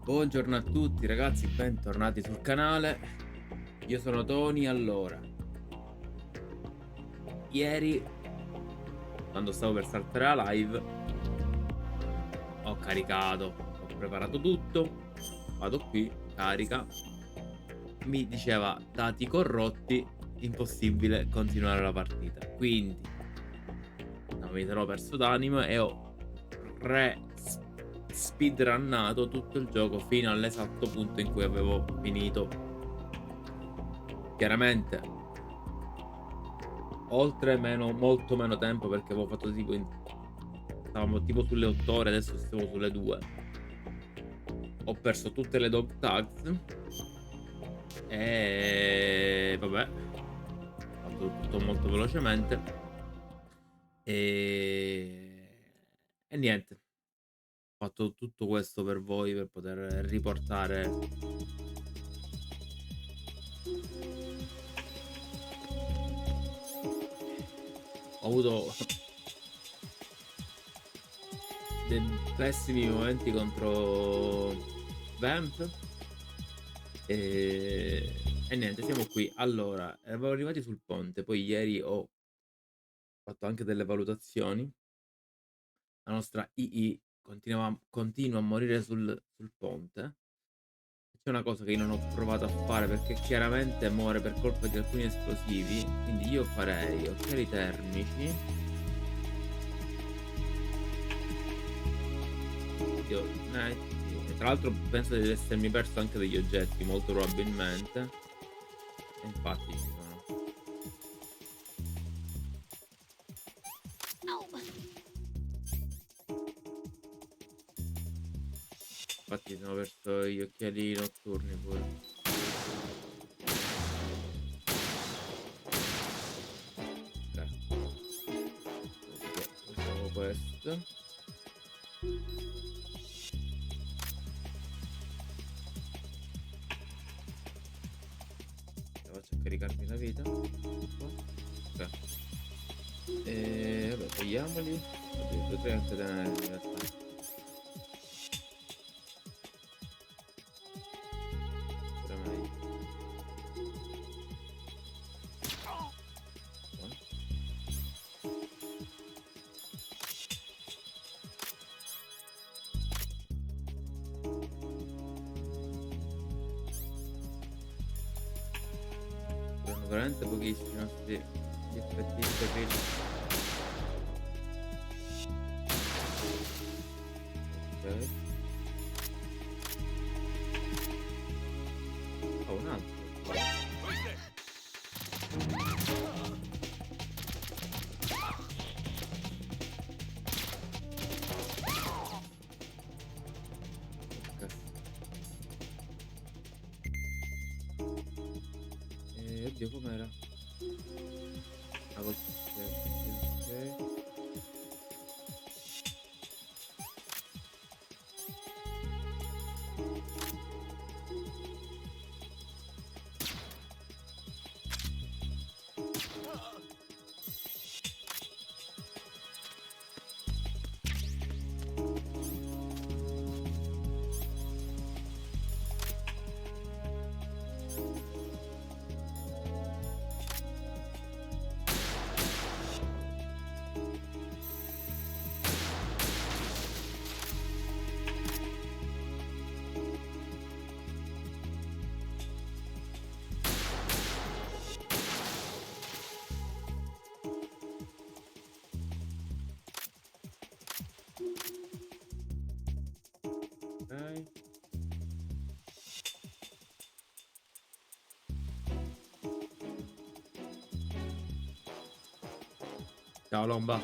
Buongiorno a tutti ragazzi, bentornati sul canale. Io sono Tony. Allora, ieri quando stavo per saltare la live ho caricato, ho preparato tutto, vado qui, carica, mi diceva dati corrotti, impossibile continuare la partita. Quindi non mi sono perso d'animo e ho re speedrunnato tutto il gioco fino all'esatto punto in cui avevo finito. Chiaramente oltre meno molto meno tempo, perché avevo fatto tipo stavamo tipo sulle 8 ore, adesso stiamo sulle 2. Ho perso tutte le dog tags e vabbè, ho fatto tutto molto velocemente e niente, ho fatto tutto questo per voi, per poter riportare. Ho avuto dei pessimi momenti contro Vamp. E niente, siamo qui. Allora, eravamo arrivati sul ponte, poi ieri ho fatto anche delle valutazioni. La nostra II continua a morire sul ponte. C'è una cosa che io non ho provato a fare perché chiaramente muore per colpa di alcuni esplosivi. Quindi io farei occhiali termici. Io, e tra l'altro penso di essermi perso anche degli oggetti, molto probabilmente. E infatti ci sono. Infatti sono perso gli occhiali notturni pure. Ok, usiamo questo. Faccio a caricarmi la vita. Ok. E vabbè, togliamoli. Oddio, potrei anche tenere in realtà. Pure meglio. Buono. Sono veramente pochissimi questi gli effetti sterili. Ok. Oh, un altro. Ok. Oddio, com'era? Ah, col ok. Ok. Ciao Lomba.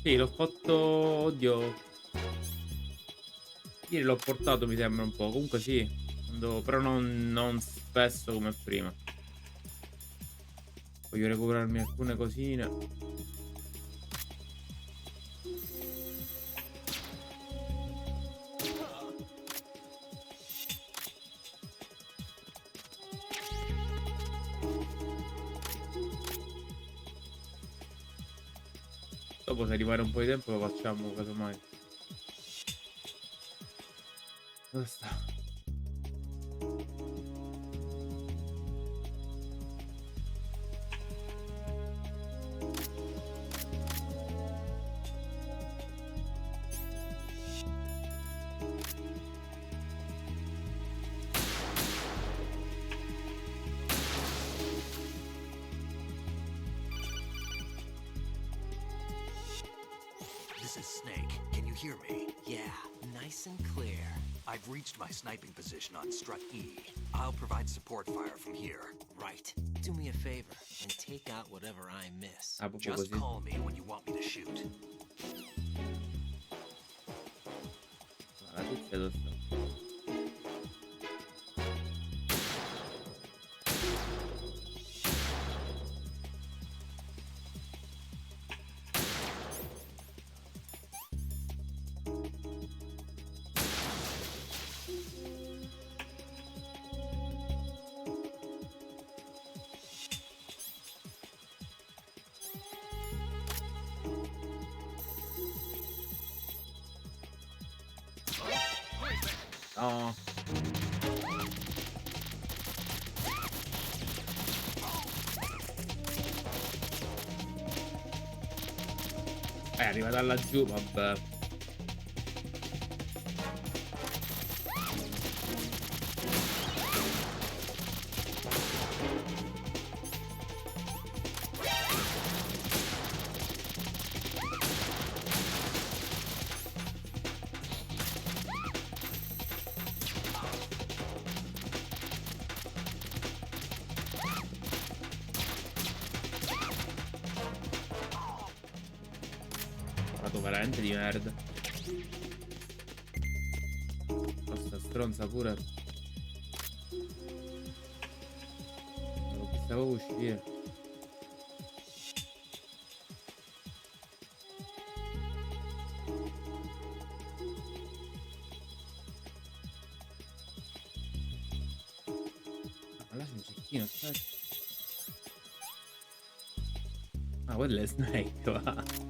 Sì, l'ho fatto. Oddio. Ieri l'ho portato, mi sembra un po'. Comunque sì. Però non spesso come prima. Voglio recuperarmi alcune cosine. Dopo se rimane un po' di tempo lo facciamo casomai. Dove sta? Snake. Can you hear me? Yeah, nice and clear. I've reached my sniping position on strut E. I'll provide support fire from here. Right. Do me a favor and take out whatever I miss. Ah, proprio Just così. call me when you want me to shoot. La tizia dove sta? No. Arriva da laggiù, vabbè. Vado veramente di merda. Questa stronza pure. Non pensavo uscire. Ma là c'è un cecchino, aspetta. Ah, quello è Snake, va.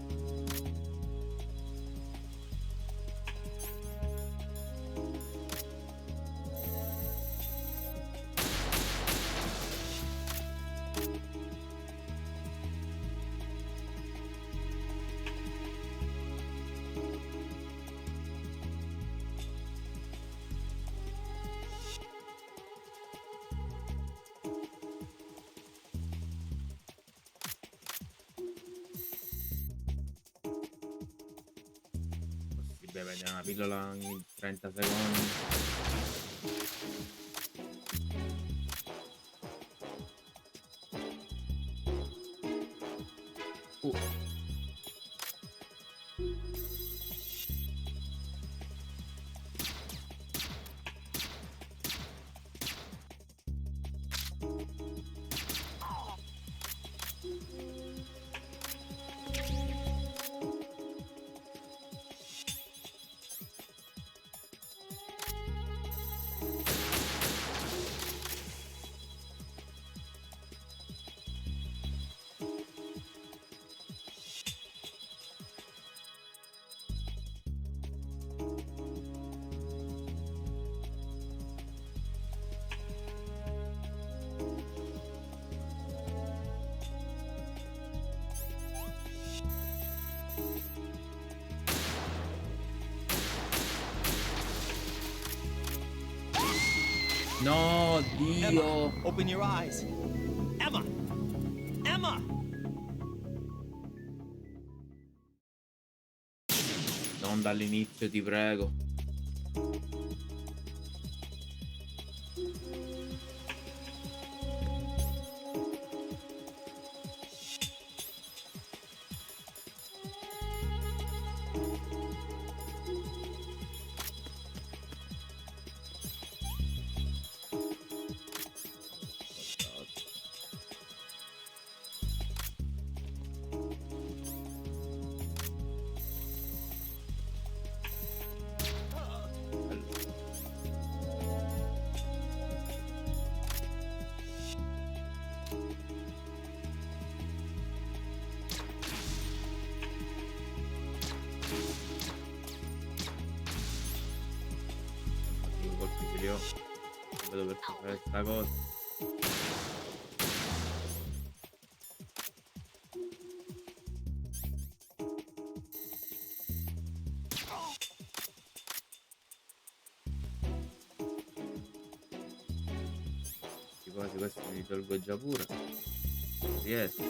Possibile vedere una pillola ogni 30 secondi. No, Dio! Emma, open your eyes. Emma! Emma! Non dall'inizio, ti prego. Colpi ce li ho. Non vedo perché fare sta cosa. Quasi questi li tolgo già pure. Non riesco.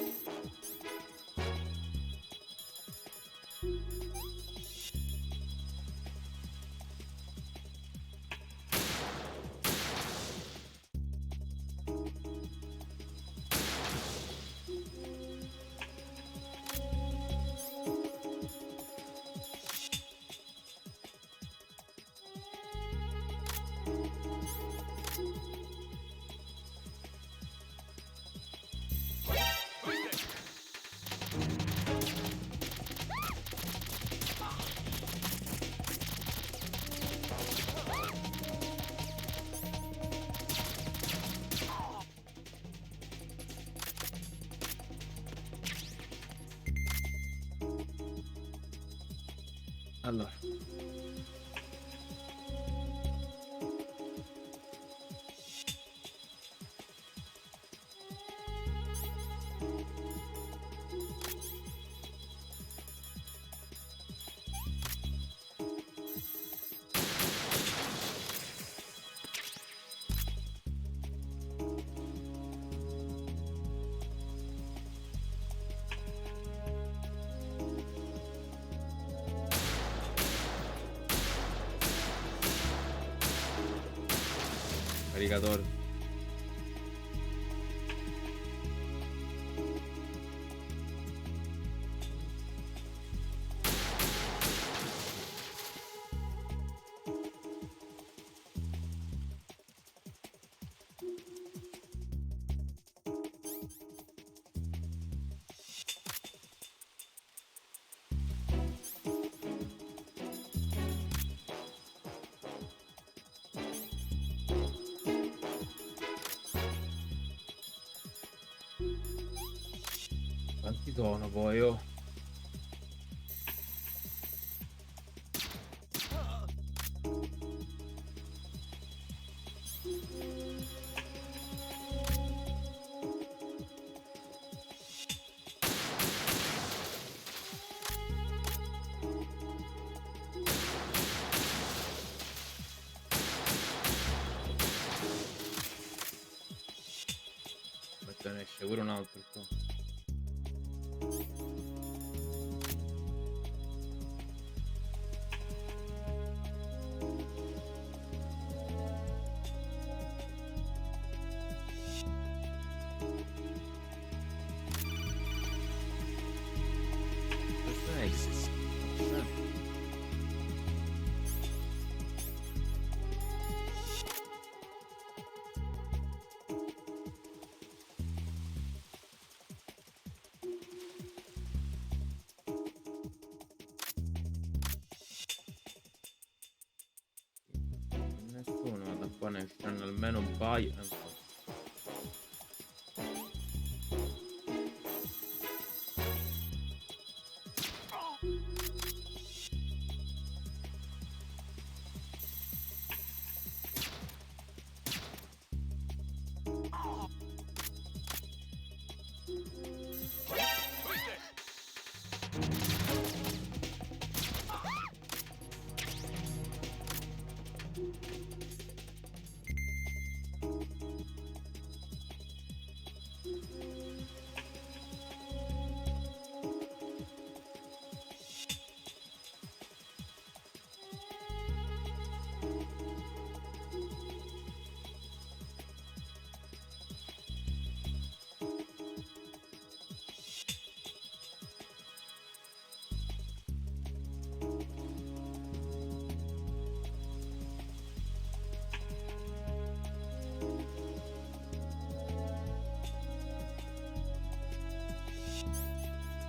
Allora, caricatore. Quanti sono poi, oh? Aspetta, ne esce pure un altro qua. Questo è Exis. Nessuno, da qua ne usciranno almeno un paio. Infatti.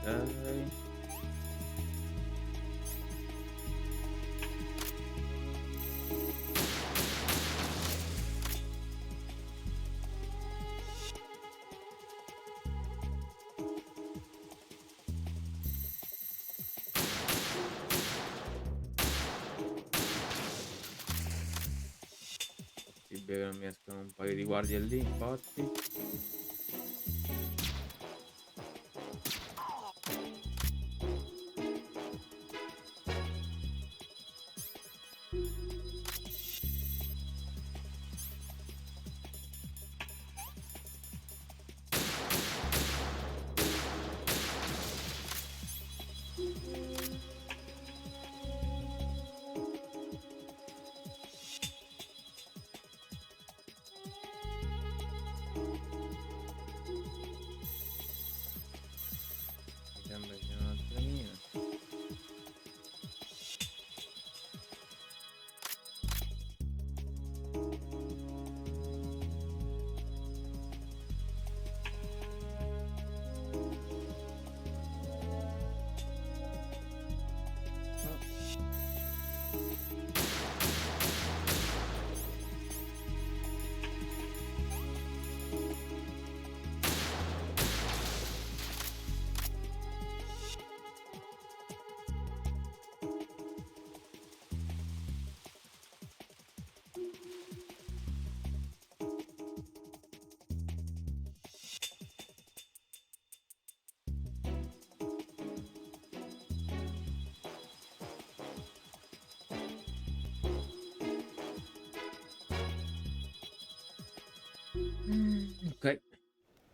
Ok. Possibile che non mi escano un paio di guardie lì, infatti.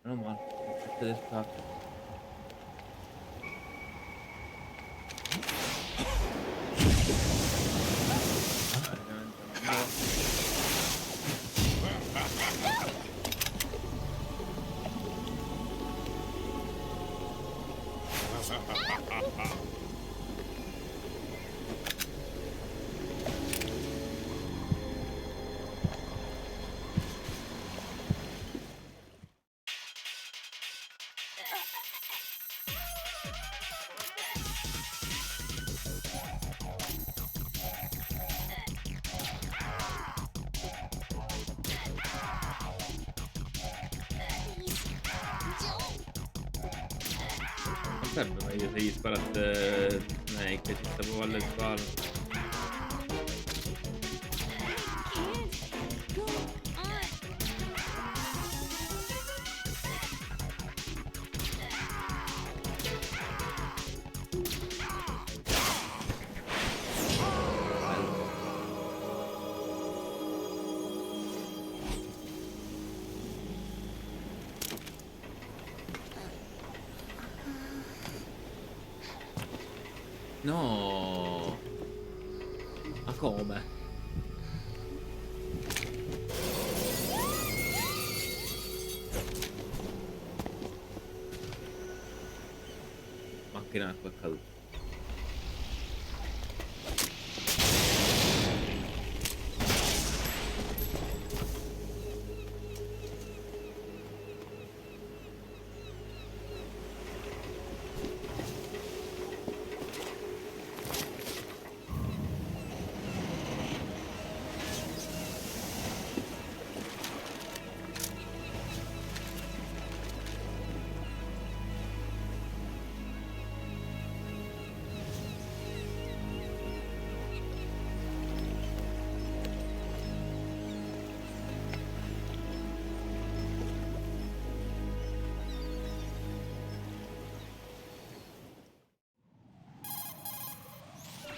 Meno male, il set del capo. Praticamente no. Non sarebbe meglio se gli sparasse Snake, ci sta proprio alle spalle. Go on. Bello. No! Ma come? Macchina d'acqua è caduta.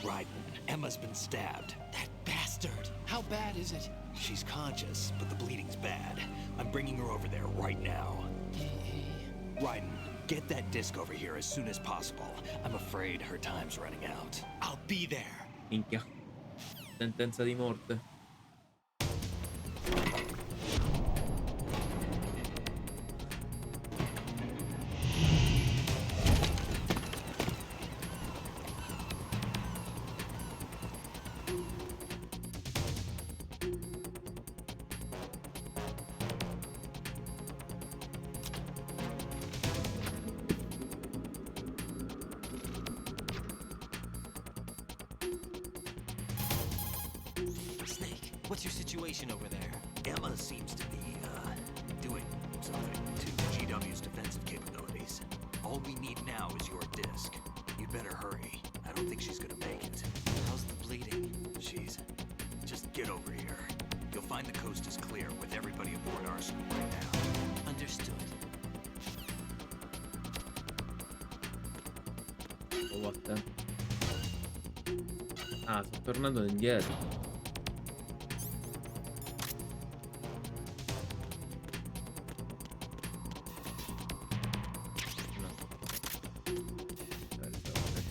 Right. Emma's been stabbed. That bastard. How bad is it? She's conscious, but the bleeding's bad. I'm bringing her over there right now. Ryden, get that disc over here as soon as possible. I'm afraid her time's running out. I'll be there. Minchia. Sentenza di morte. Snake, what's your situation over there? Emma seems to be, doing something to GW's defensive capabilities. All we need now is your disc. You'd better hurry. I don't think she's gonna make it. How's the bleeding? Just get over here. You'll find the coast is clear with everybody aboard our school right now. Understood. Oh, what the? Ah, sto tornando indietro. No.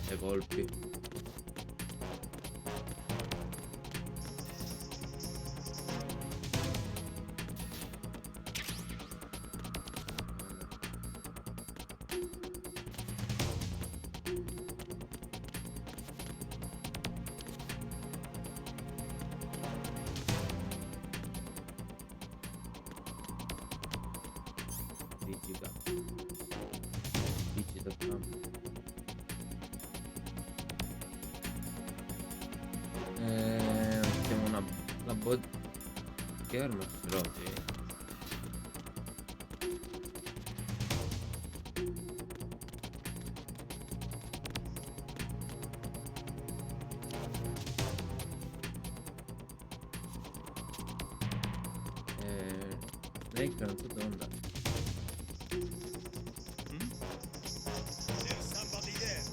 7 colpi. Rigida. Rigida tanto. Mettiamo una... la bod... che arma ce l'ho, sì. Snake non so dove andare. There's somebody there.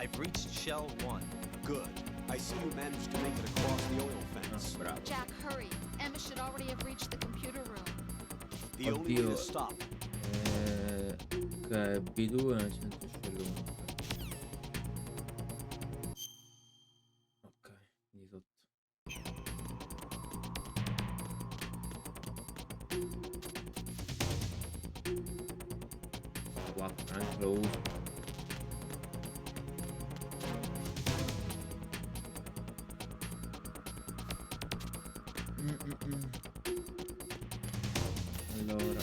I've reached shell 1. Good. I see you managed to make it across the oil Ah, fence. bravo. Jack, hurry. Emma should already have reached the computer room. The only way Oddio. to stop. Ok, B2 nel centro scella 1. Ok, quindi sotto. 4, neanche lo uso. Allora.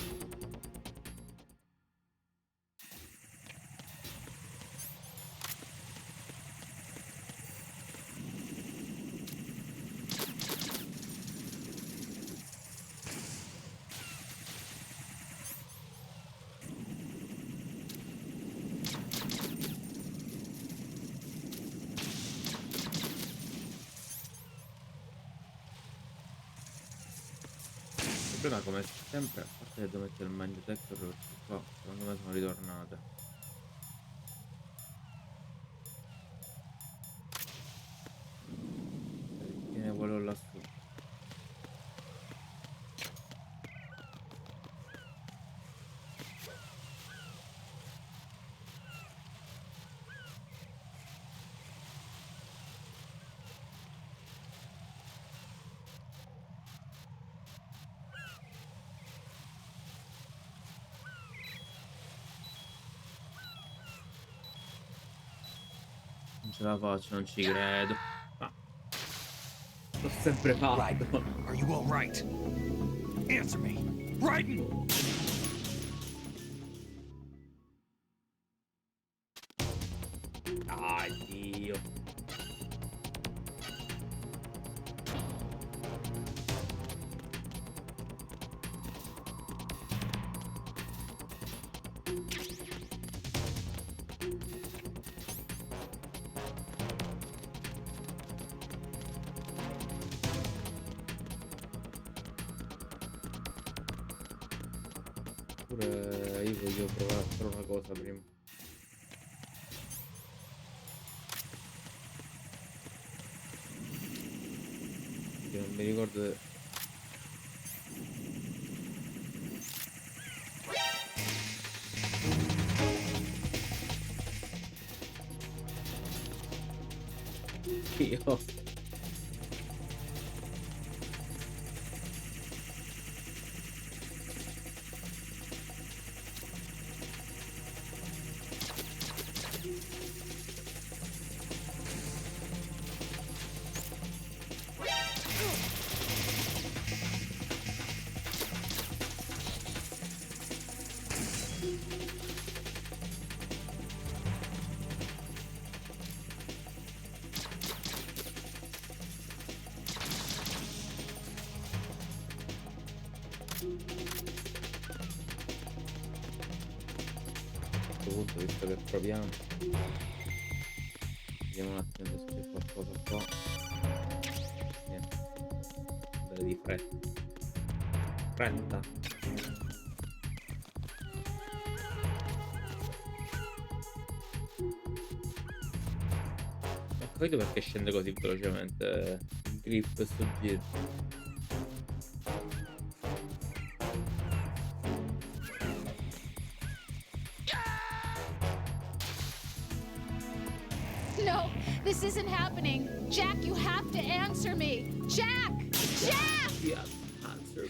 Il problema come sempre, a parte che devo mettere il mind detector perché qua secondo me sono ritornate. Tiene quello lassù. Non ce la faccio, non ci credo. Ma l'ho sempre Right. fatto. Are you all right? Answer me. Raiden! Ah, Dio. Pure io voglio provare a fare una cosa prima. Che non mi ricordo. Io. A questo punto, visto che proviamo, vediamo un attimo se c'è qualcosa qua. Niente. Andare di fretta. Fretta. Ho capito perché scende così velocemente il grip e sto giro. No, this isn't happening. Jack, you have to answer me. Jack! Jack! Yeah, answer me.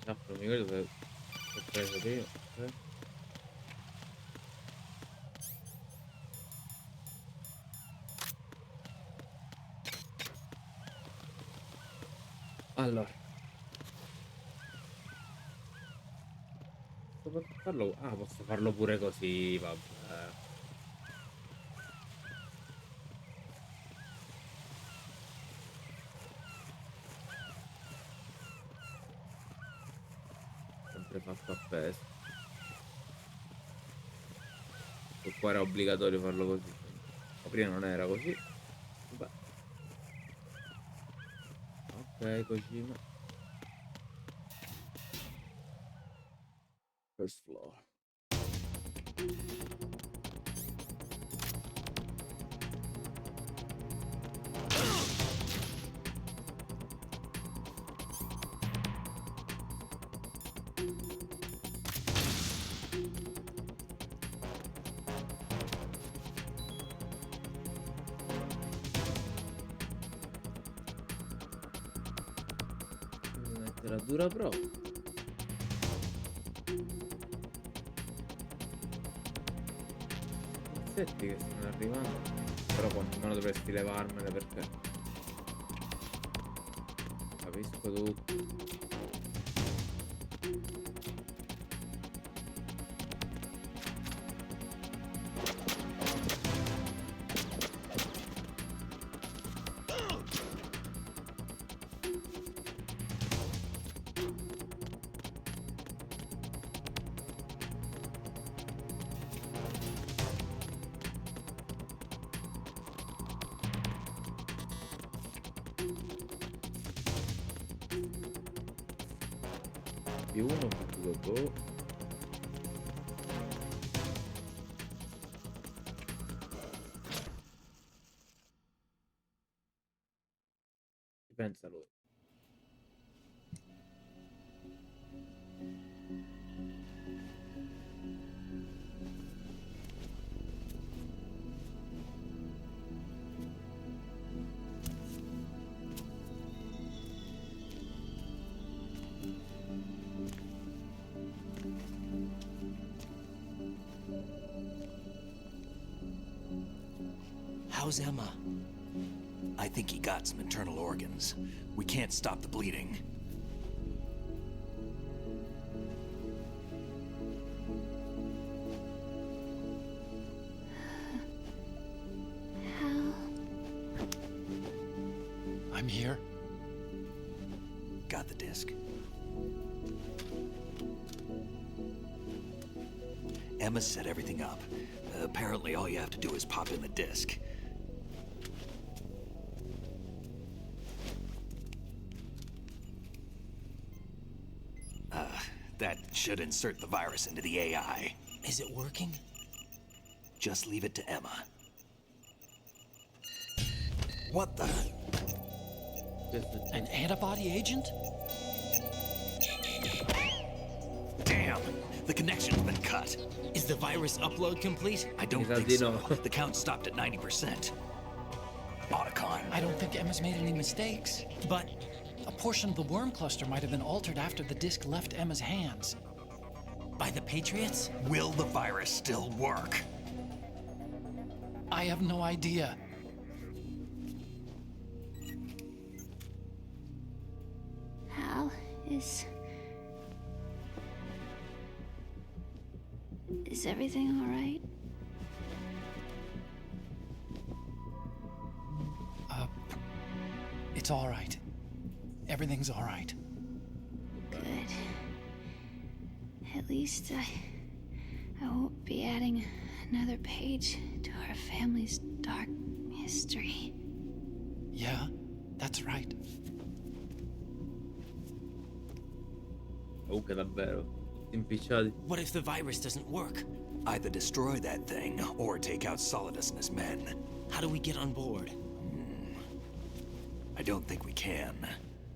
Esatto, non mi ricordo se ho preso prima. Ok. Allora, posso farlo, posso farlo pure così, vabbè. Sempre fatto appeso. E qua era obbligatorio farlo così. Ma prima non era così. Vabbè. Ok, Kojima. First floor. Devo mettere a dura prova. Insetti che stanno arrivando. Però quanto meno dovresti levarmene perché capisco tutto. Più uno, più due, boh. Ci pensa lui. How's Emma? I think he got some internal organs. We can't stop the bleeding. Hal. I'm here. Got the disc. Emma set everything up. Apparently all you have to do is pop in the disc. That should insert the virus into the AI. Is it working? Just leave it to Emma. What the? An antibody agent? Damn! The connection's been cut. Is the virus upload complete? I don't think so. The count stopped at 90%. Otacon. I don't think Emma's made any mistakes. But A portion of the worm cluster might have been altered after the disc left Emma's hands. by the Patriots? Will the virus still work? I have no idea. Hal, is everything all right? It's all right. Everything's all right. Good. At least I won't be adding another page to our family's dark history. Yeah, that's right. Oh, che davvero. Impicciati. What if the virus doesn't work? Either destroy that thing, or take out Solidus and his men. How do we get on board? I don't think we can.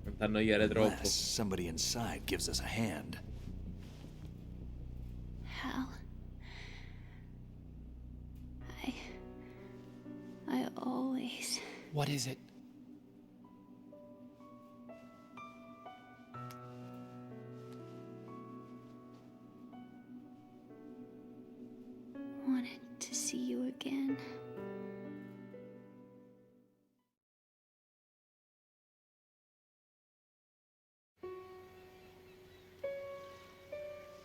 Non t'annoiare troppo. Unless somebody inside gives us a hand. Hal, I always... What is it?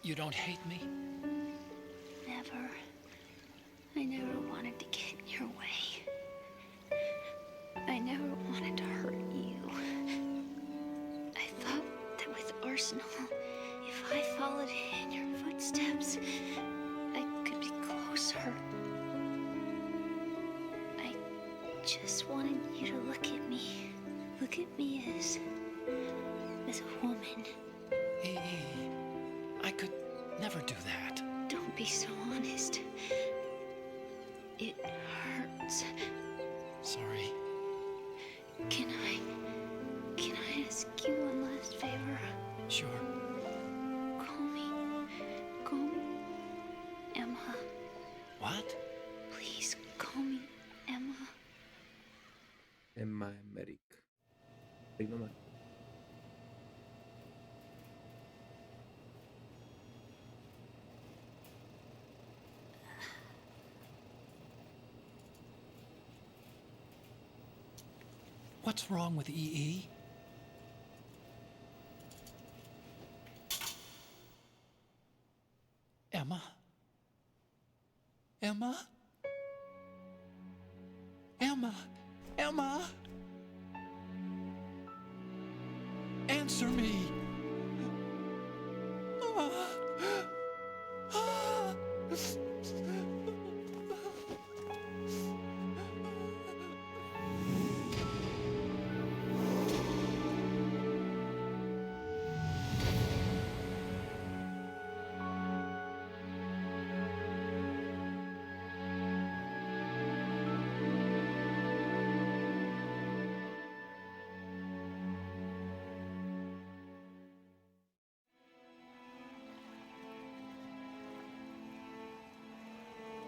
You don't hate me? Never. I never wanted to get in your way. I never wanted to hurt you. I thought that with Arsenal, if I followed in your footsteps, I could be closer. I just wanted you to look at me. Look at me as a woman. I could never do that. Don't be so honest. It hurts. Sorry. Can I ask you one last favor? Sure. Call me Emma. What? Please call me Emma. Emma Emmerich. Primo me. What's wrong with EE? Emma? Emma? Emma? Emma? Answer me!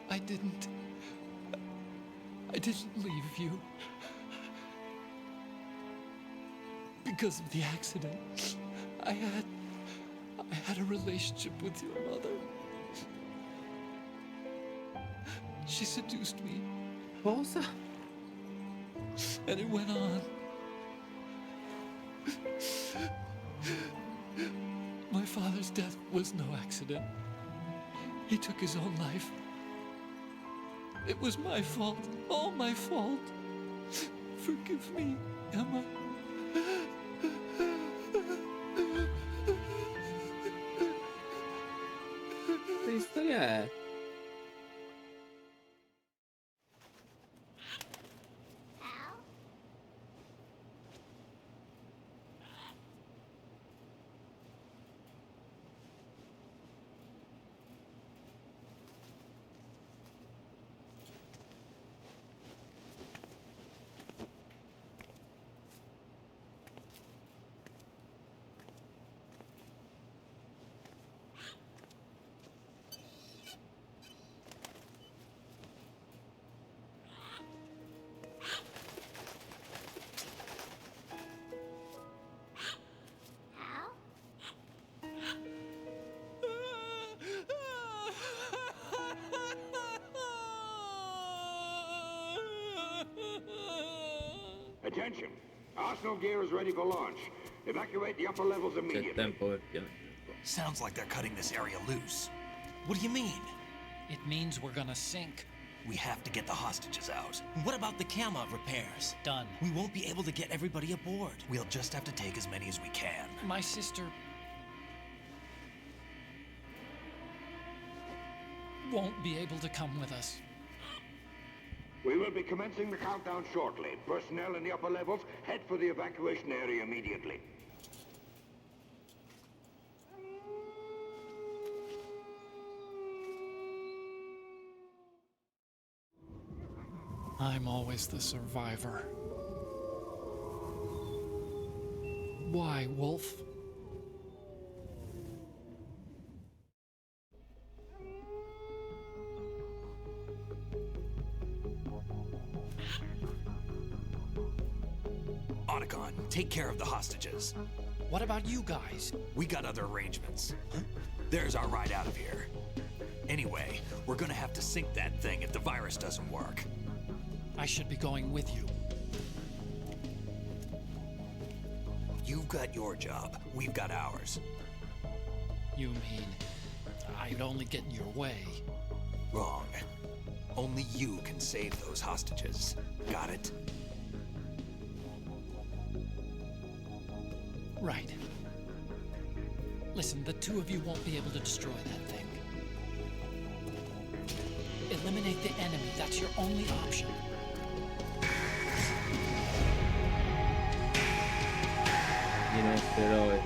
I didn't leave you. Because of the accident, I had a relationship with your mother. She seduced me. Cosa? And it went on. My father's death was no accident. He took his own life. It was my fault, all my fault. Forgive me, Emma. Che storia è? Attention! Arsenal gear is ready for launch. Evacuate the upper levels C'è immediately. tempo per piangere. Sounds like they're cutting this area loose. What do you mean? It means we're gonna sink. We have to get the hostages out. What about the camera repairs? Done. We won't be able to get everybody aboard. We'll just have to take as many as we can. My sister won't be able to come with us. We will be commencing the countdown shortly. Personnel in the upper levels, head for the evacuation area immediately. I'm always the survivor. Why, Wolf? Otacon, take care of the hostages. What about you guys? We got other arrangements. There's our ride out of here. Anyway, we're gonna have to sink that thing if the virus doesn't work. I should be going with you. You've got your job, we've got ours. You mean I'd only get in your way. Wrong. Only you can save those hostages. Got it? Right. Listen, the two of you won't be able to destroy that thing. Eliminate the enemy. That's your only option. I nostri eroi.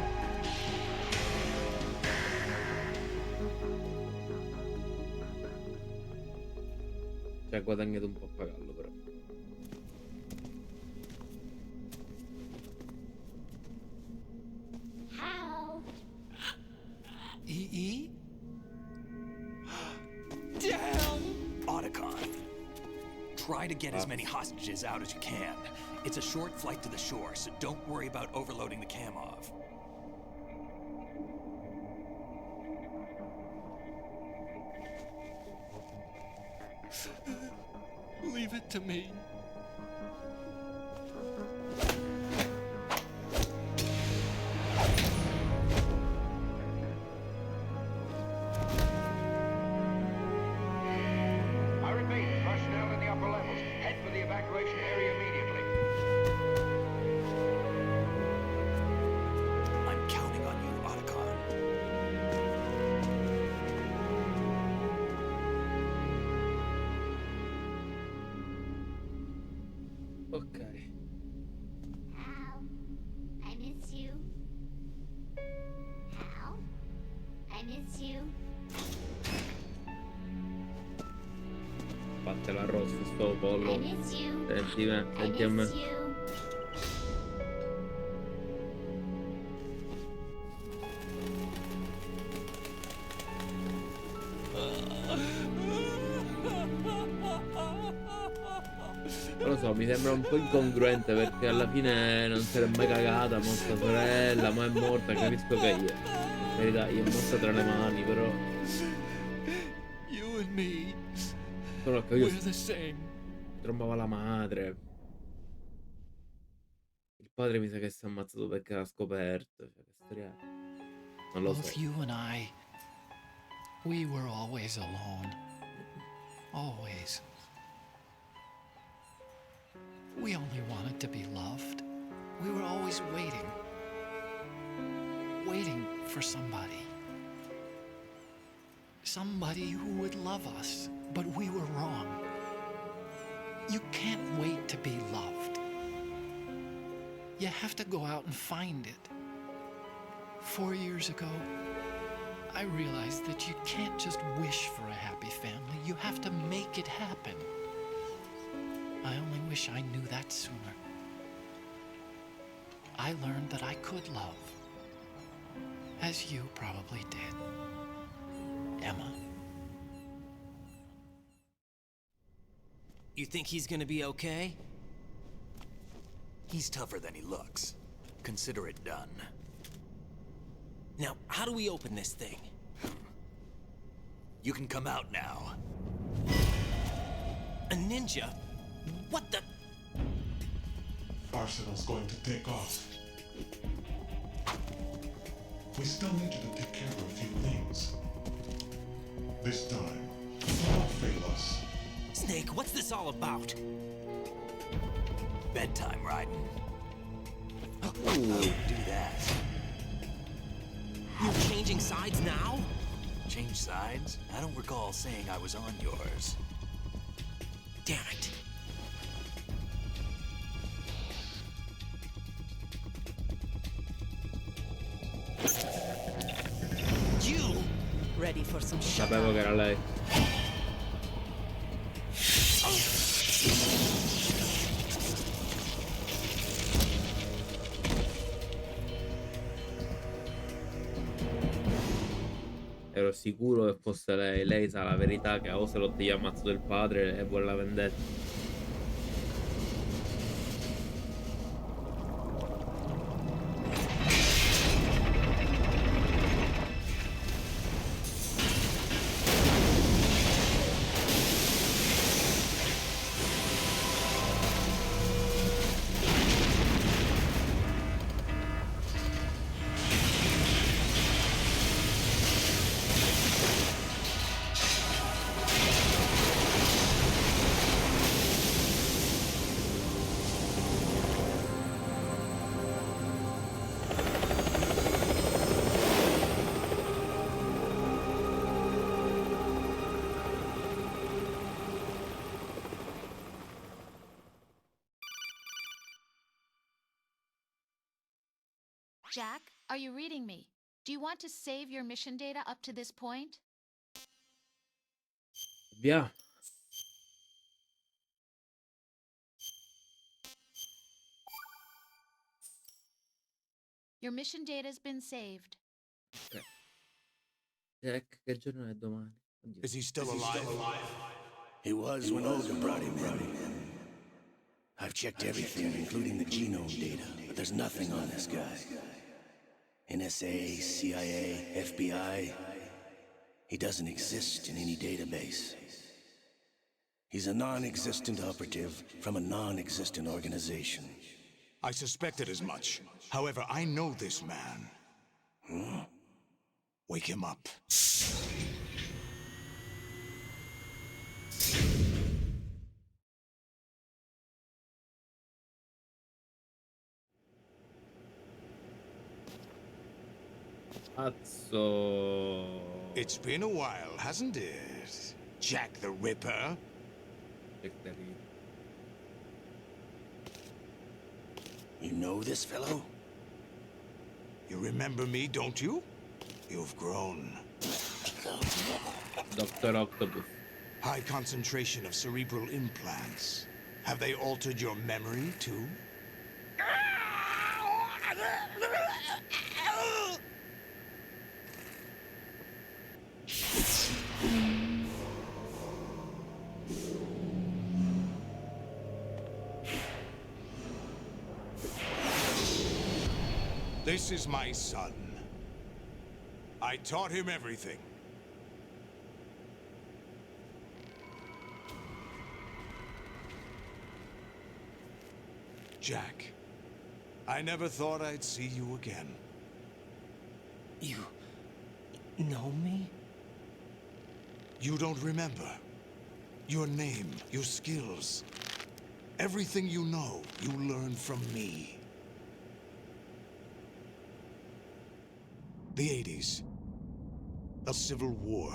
Ci ha guadagnato un pappagallo però. How? E? Damn! Otacon. Try to get as many hostages out as you can. It's a short flight to the shore, so don't worry about overloading the Kamov. Leave it to me. I repeat, personnel in the upper levels, head for the evacuation area immediately. I'm counting on you, Otacon. Ok. Hal, I miss you. Hal, I miss you. Fatte l'arrosto sto I pollo. miss you. Senti me, I senti a me. miss you. Non lo so, mi sembra un po' incongruente perché alla fine non si era mai cagata, mo sta sorella, ma è morta, capisco che io. Per carità, io è morta tra le mani, però. You and me, Però che io we're the same. trombava la madre. Il padre mi sa che si è ammazzato perché l'ha scoperto. Cioè, che storia è? Non lo Both so. you and I, we were always alone. Always. We only wanted to be loved. We were always waiting. Waiting for somebody. Somebody who would love us, but we were wrong. You can't wait to be loved. You have to go out and find it. 4 years ago, I realized that you can't just wish for a happy family. You have to make it happen. I only wish I knew that sooner. I learned that I could love, as you probably did, Emma. You think he's gonna be okay? He's tougher than he looks. Consider it done. Now, how do we open this thing? You can come out now. A ninja? What the? Arsenal's going to take off. We still need you to take care of a few things. This time, don't fail us. Snake, what's this all about? Bedtime, Raiden. Oh, do that. You're changing sides now? Change sides? I don't recall saying I was on yours. Damn it. You! Ready for some Sapevo che era lei. Ero sicuro che fosse lei. Lei sa la verità che Ocelot gli ha ammazzato il padre e vuole la vendetta. Jack, are you reading me? Do you want to save your mission data up to this point? Via. Your mission data's been saved. Ok. Jack, che giorno è domani? Oddio. Is he still alive? He was when Olga brought him in. I've checked everything, including the genome data, but there's nothing on this guy. NSA, CIA, FBI. He doesn't exist in any database. He's a non-existent operative from a non-existent organization. I suspected as much. However, I know this man. Wake him up. Cazzo. It's been a while, hasn't it? Jack the Ripper? Jack the Ripper. You know this fellow? You remember me, don't you? You've grown. Dr. Octopus. High concentration of cerebral implants. Have they altered your memory, too? This is my son. I taught him everything. Jack, I never thought I'd see you again. You know me? You don't remember. Your name, your skills. Everything you know, you learned from me. The 80s. The Civil War.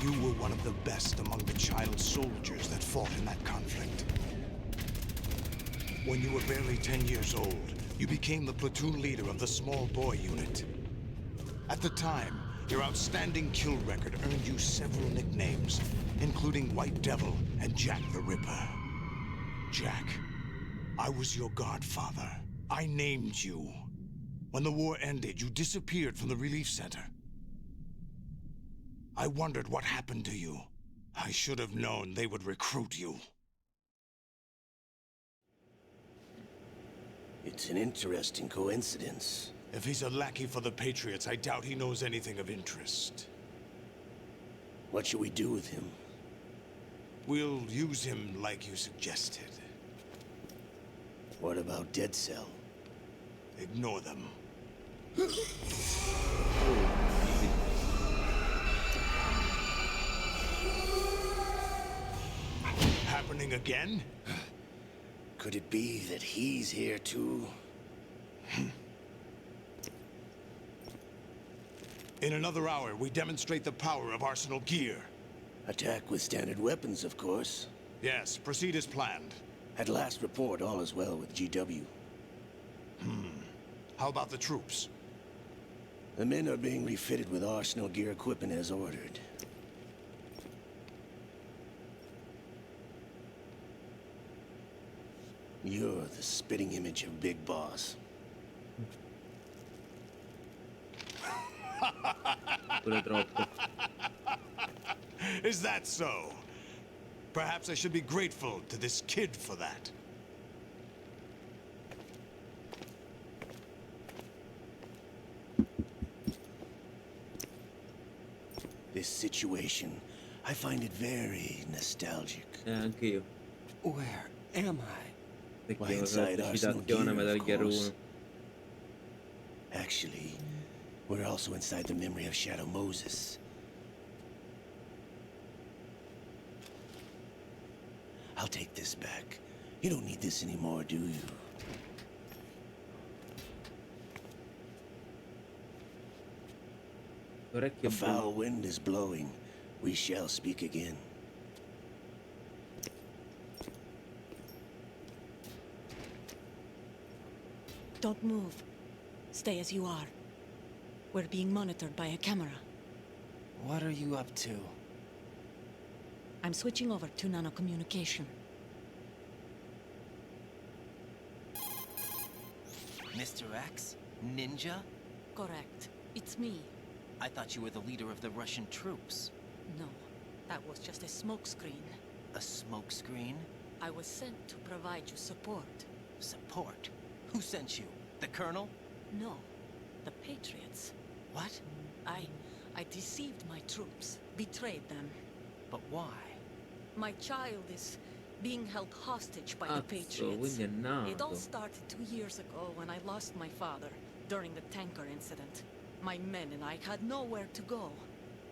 You were one of the best among the child soldiers that fought in that conflict. When you were barely 10 years old, you became the platoon leader of the small boy unit. At the time, your outstanding kill record earned you several nicknames, including White Devil and Jack the Ripper. Jack, I was your godfather. I named you. When the war ended, you disappeared from the relief center. I wondered what happened to you. I should have known they would recruit you. It's an interesting coincidence. If he's a lackey for the Patriots, I doubt he knows anything of interest. What should we do with him? We'll use him like you suggested. What about Dead Cell? Ignore them. Happening again? Could it be that he's here too? In another hour, we demonstrate the power of Arsenal gear. Attack with standard weapons, of course. Yes, proceed as planned. At last report, all is well with GW. How about the troops? The men are being refitted with Arsenal gear equipment as ordered. You're the spitting image of Big Boss. Pure troppo. Is that so? Perhaps I should be grateful to this kid for that. This situation, I find it very nostalgic. Anche io. Where am I? Perché Why ho inside fatto Arsenal citazione gear, Metal of Gear course. 1. Actually, we're also inside the memory of Shadow Moses. I'll take this back. You don't need this anymore, do you? L'orecchio A blu. foul wind is blowing. We shall speak again. Don't move. Stay as you are. We're being monitored by a camera. What are you up to? I'm switching over to nanocommunication. Mr. X? Ninja? Correct. It's me. I thought you were the leader of the Russian troops. No, that was just a smokescreen. A smokescreen? I was sent to provide you support. Support? Who sent you? The Colonel? No, the Patriots. What? I deceived my troops, betrayed them. But why? My child is being held hostage by the Patriots. Quindi è It all nato. started 2 years ago when I lost my father during the tanker incident. My men and I had nowhere to go,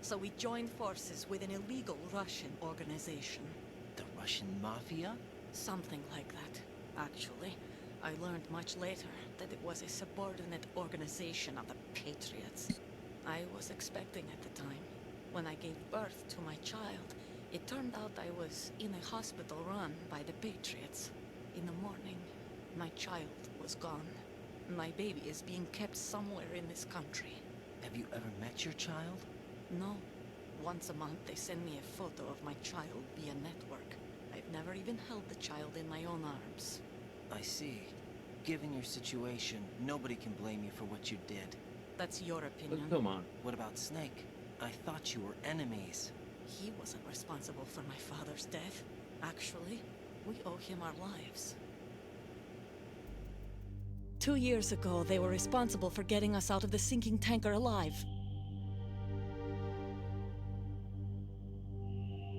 so we joined forces with an illegal Russian organization. The Russian Mafia? Something like that, actually. I learned much later that it was a subordinate organization of the Patriots. I was expecting at the time. When I gave birth to my child, it turned out I was in a hospital run by the Patriots. In the morning, my child was gone. My baby is being kept somewhere in this country. Have you ever met your child? No. Once a month, they send me a photo of my child via network. I've never even held the child in my own arms. I see. Given your situation, nobody can blame you for what you did. That's your opinion. Come on. What about Snake? I thought you were enemies. He wasn't responsible for my father's death. Actually, we owe him our lives. 2 years ago, they were responsible for getting us out of the sinking tanker alive.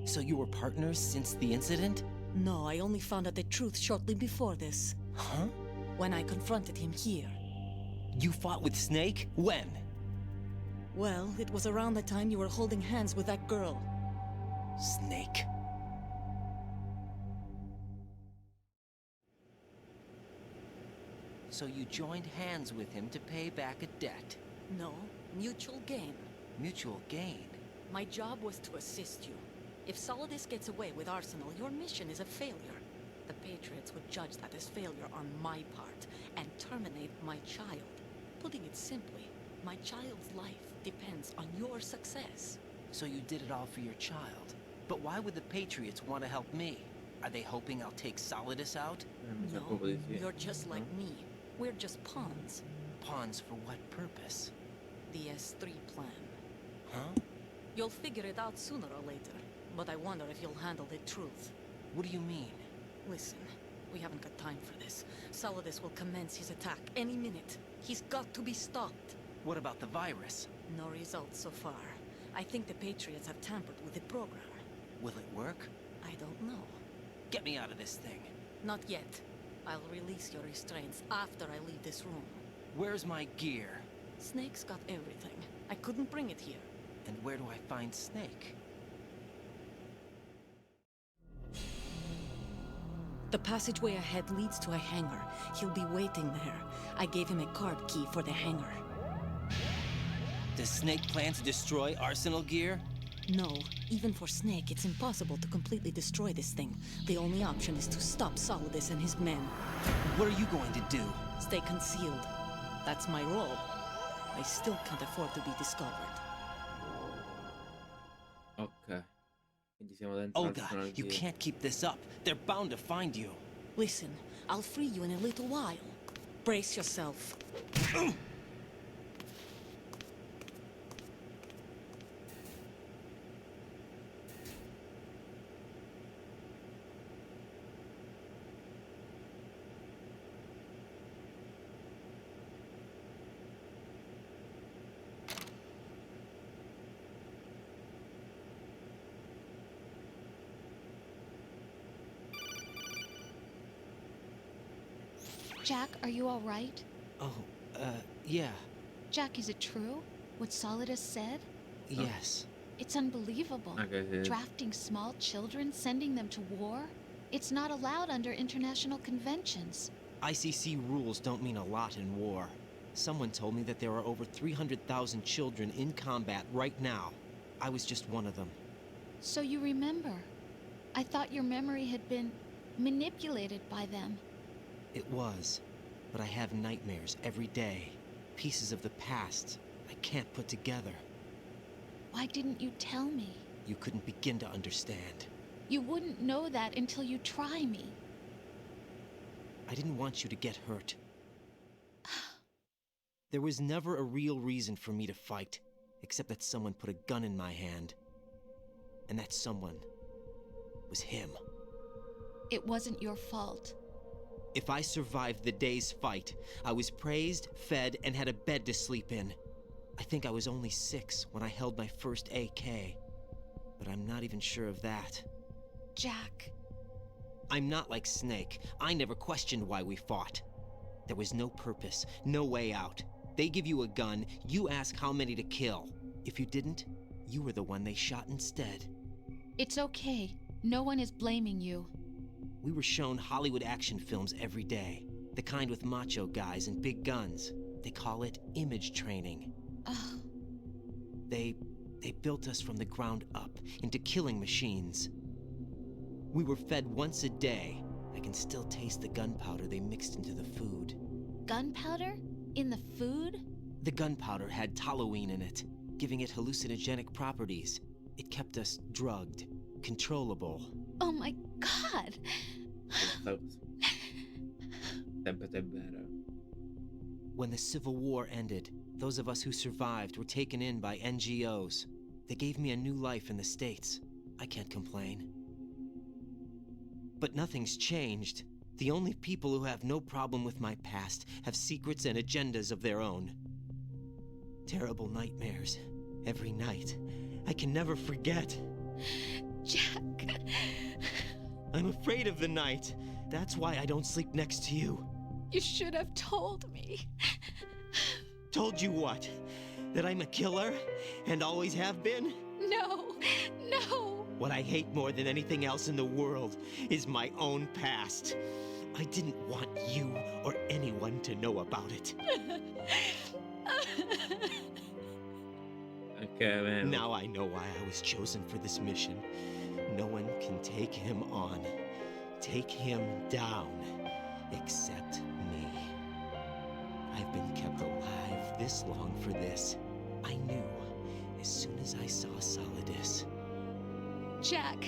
So you were partners since the incident? No, I only found out the truth shortly before this. Huh? When I confronted him here. You fought with Snake? When? Well, it was around the time you were holding hands with that girl. Snake. So you joined hands with him to pay back a debt? No, mutual gain. Mutual gain? My job was to assist you. If Solidus gets away with Arsenal, your mission is a failure. The Patriots would judge that as failure on my part and terminate my child. Putting it simply, my child's life depends on your success. So you did it all for your child. But why would the Patriots want to help me? Are they hoping I'll take Solidus out? No, you're just like me. We're just pawns. Pawns for what purpose? The S3 plan. Huh? You'll figure it out sooner or later, but I wonder if you'll handle the truth. What do you mean? Listen, we haven't got time for this. Solidus will commence his attack any minute. He's got to be stopped. What about the virus? No results so far. I think the Patriots have tampered with the program. Will it work? I don't know. Get me out of this thing. Not yet. I'll release your restraints after I leave this room. Where's my gear? Snake's got everything. I couldn't bring it here. And where do I find Snake? The passageway ahead leads to a hangar. He'll be waiting there. I gave him a card key for the hangar. Does Snake plan to destroy Arsenal gear? No. Even for Snake, it's impossible to completely destroy this thing. The only option is to stop Solidus and his men. What are you going to do? Stay concealed. That's my role. I still can't afford to be discovered. Ok. Quindi siamo dentro Olga, Arsenal you Gear. can't keep this up. They're bound to find you. Listen, I'll free you in a little while. Brace yourself. Jack, are you all right? Oh, yeah. Jack, is it true? What Solidus said? Yes. It's unbelievable. Okay, sì. Drafting small children, sending them to war? It's not allowed under international conventions. ICC rules don't mean a lot in war. Someone told me that there are over 300,000 children in combat right now. I was just one of them. So you remember. I thought your memory had been manipulated by them. It was. But I have nightmares every day. pieces of the past I can't put together. Why didn't you tell me? You couldn't begin to understand. You wouldn't know that until you try me. I didn't want you to get hurt. There was never a real reason for me to fight, except that someone put a gun in my hand. And that someone was him. It wasn't your fault. If I survived the day's fight, I was praised, fed, and had a bed to sleep in. I think I was only 6 when I held my first AK. But I'm not even sure of that. Jack. I'm not like Snake. I never questioned why we fought. There was no purpose, no way out. They give you a gun, you ask how many to kill. If you didn't, you were the one they shot instead. It's okay. No one is blaming you. We were shown Hollywood action films every day. The kind with macho guys and big guns. They call it image training. Ugh. They built us from the ground up into killing machines. We were fed once a day. I can still taste the gunpowder they mixed into the food. Gunpowder? In the food? The gunpowder had toluene in it, giving it hallucinogenic properties. It kept us drugged, controllable. Oh my God! When the Civil War ended, those of us who survived were taken in by NGOs. They gave me a new life in the States. I can't complain. But nothing's changed. The only people who have no problem with my past have secrets and agendas of their own. Terrible nightmares. Every night. I can never forget. Jack. I'm afraid of the night. That's why I don't sleep next to you. You should have told me. Told you what? That I'm a killer? And always have been? No, no. What I hate more than anything else in the world is my own past. I didn't want you or anyone to know about it. Okay, man. Now I know why I was chosen for this mission. No one can take him on, take him down, except me. I've been kept alive this long for this. I knew as soon as I saw Solidus. Jack,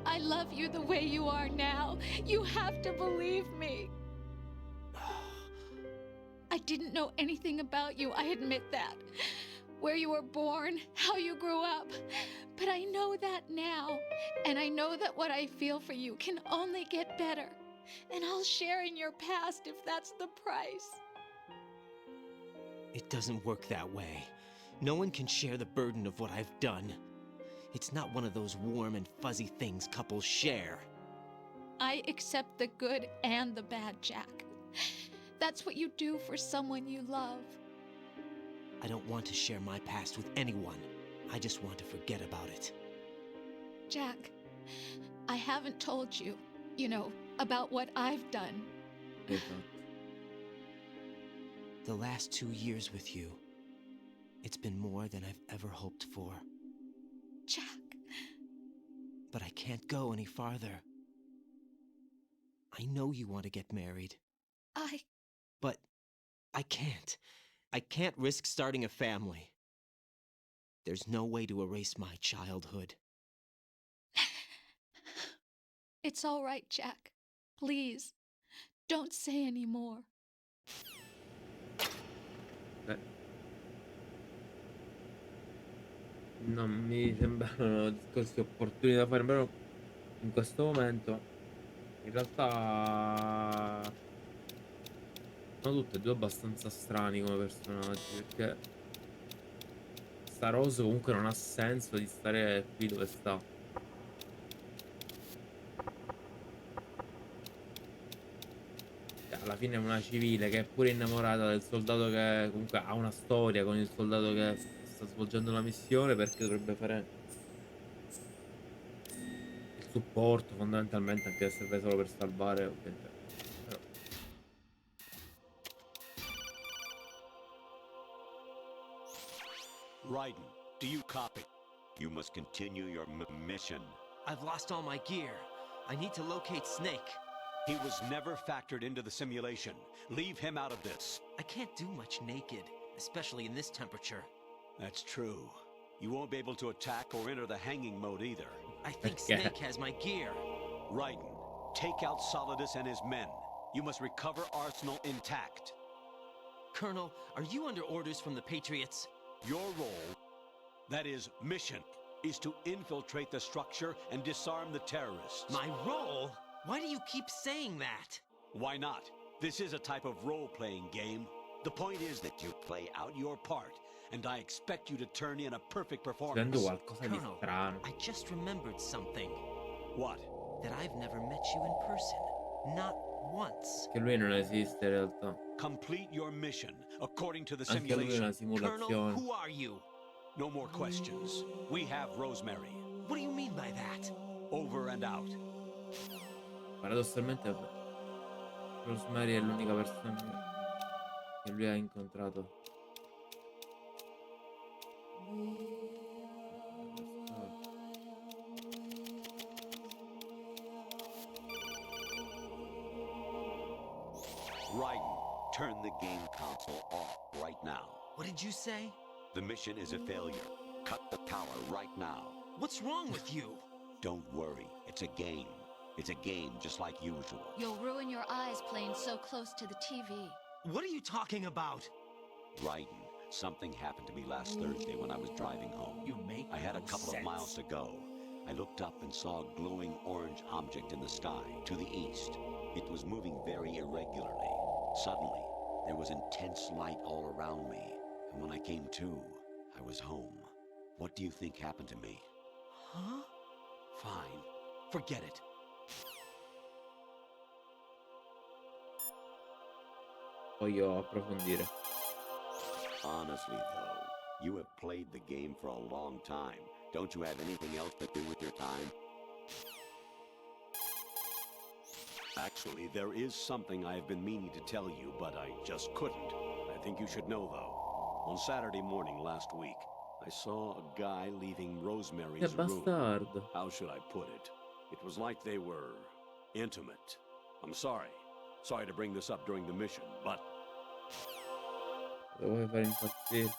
I love you the way you are now. You have to believe me. I didn't know anything about you, I admit that. Where you were born, how you grew up. But I know that now. And I know that what I feel for you can only get better. And I'll share in your past if that's the price. It doesn't work that way. No one can share the burden of what I've done. It's not one of those warm and fuzzy things couples share. I accept the good and the bad, Jack. That's what you do for someone you love. I don't want to share my past with anyone. I just want to forget about it. Jack, I haven't told you, about what I've done. The last 2 years with you, it's been more than I've ever hoped for. Jack. But I can't go any farther. I know you want to get married. But I can't. I can't risk starting a family. There's no way to erase my childhood. It's all right, Jack. Please, don't say any more. Non mi sembrano discorsi opportuni da fare, però in questo momento in realtà sono tutti e due abbastanza strani come personaggi, perché sta Rose comunque non ha senso di stare qui dove sta. Cioè, alla fine è una civile che è pure innamorata del soldato, che comunque ha una storia con il soldato che sta svolgendo la missione, perché dovrebbe fare il supporto fondamentalmente, anche se serve solo per salvare ovviamente. Però Raiden, do you copy? You must continue your mission. I've lost all my gear. I need to locate Snake. He was never factored into the simulation. Leave him out of this. I can't do much naked. especially in this temperature. That's true. You won't be able to attack or enter the hanging mode either. I think Perché? Snake has my gear. Raiden, take out Solidus and his men. You must recover Arsenal intact. Colonel, are you under orders from the Patriots? Your role, that is mission, is to infiltrate the structure and disarm the terrorists. My role? Why do you keep saying that? Why not? This is a type of role-playing game. The point is that you play out your part, and I expect you to turn in a perfect Sto performance. vedendo qualcosa di Colonel, strano. I just remembered something. What? That I've never met you in person. Not once. Che lui non esiste in realtà. Complete your mission according to the Anche lui è una simulation. Colonel, simulazione. who are you? No more questions. We have Rosemary. What do you mean by that? Over and out. Paradossalmente Rosemary è l'unica persona che lui ha incontrato. Raiden, turn the game console off right now. What did you say? The mission is a failure. Cut the power right now. What's wrong with you? Don't worry, it's a game. It's a game just like usual. You'll ruin your eyes playing so close to the TV. What are you talking about? Raiden, something happened to me last Thursday when I was driving home. You make I had a no couple of miles to go. I looked up and saw a glowing orange object in the sky to the east. It was moving very irregularly. Suddenly, there was intense light all around me, and when I came to, I was home. What do you think happened to me? Huh? Fine. Forget it. Voglio approfondire. Honestly, though, you have played the game for a long time. Don't you have anything else to do with your time? Actually, there is something I have been meaning to tell you, but I just couldn't. I think you should know, though. On Saturday morning last week, I saw a guy leaving Che Rosemary's room. bastardo. How should I put it? It was like they were intimate. I'm sorry. Sorry to bring this up during the mission, but Lo vuoi fare impazzire?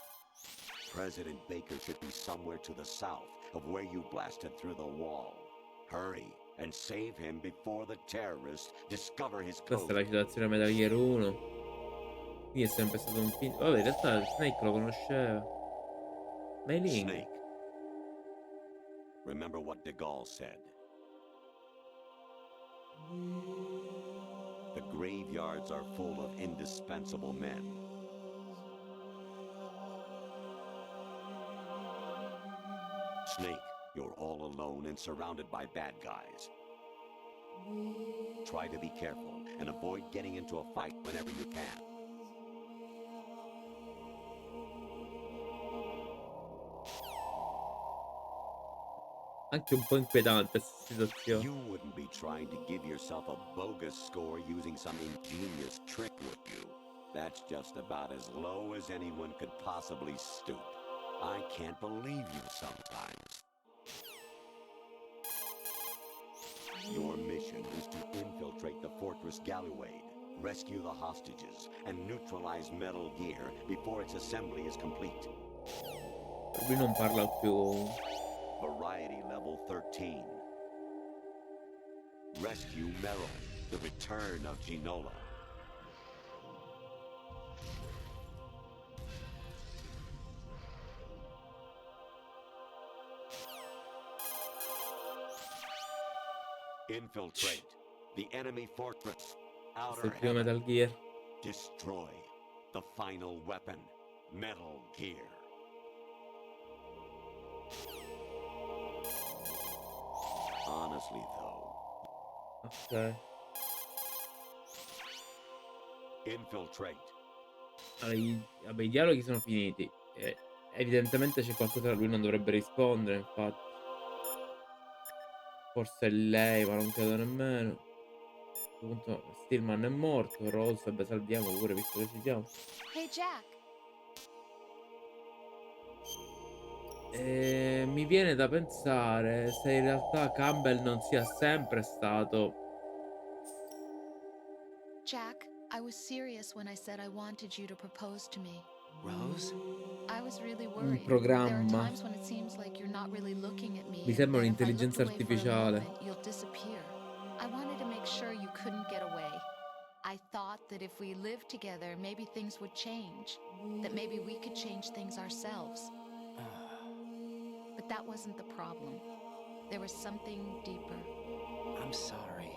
President Baker should be somewhere to the south of where you blasted through the wall. Hurry and save him before the terrorists discover his Questa è la code. citazione Metal Gear 1. Quindi è sempre stato un film. Vabbè, in realtà Snake lo conosceva. Mei Ling. Snake. Remember what de Gaulle said. The graveyards are full of indispensable men. Snake, you're all alone and surrounded by bad guys. Try to be careful and avoid getting into a fight whenever you can. Anche un po' inquietante questa situazione. You wouldn't be trying to give yourself a bogus score using some ingenious trick, would you? That's just about as low as anyone could possibly stoop. I can't believe you sometimes. Your mission is to infiltrate the Fortress Galluade, rescue the hostages, and neutralize Metal Gear before its assembly is complete. Lui non parla più. Variety level 13. Rescue Meryl, the return of Ginola. Infiltrate the enemy fortress. Questo è Outer il primo heaven. Metal Gear. Destroy the final weapon, Metal Gear. Honestly, though, Ok. infiltrate. Allora, vabbè, i dialoghi sono finiti. Evidentemente c'è qualcosa che lui non dovrebbe rispondere, infatti. Forse è lei, ma non credo nemmeno. A questo punto Stillman è morto, Rose, vabbè, salviamo pure visto che ci siamo. Hey, Jack. Mi viene da pensare se in realtà Campbell non sia sempre stato. Jack, I was serious when I said I wanted you to propose to me. Rose? I was really Un worried. There are programma. times when it seems like you're not really looking at me Mi and sembra that if I looked un'intelligenza away for a artificiale. moment, you'll disappear. I wanted to make sure you couldn't get away. I thought that if we lived together, maybe things would change. That maybe we could change things ourselves. But that wasn't the problem. There was something deeper. I'm sorry.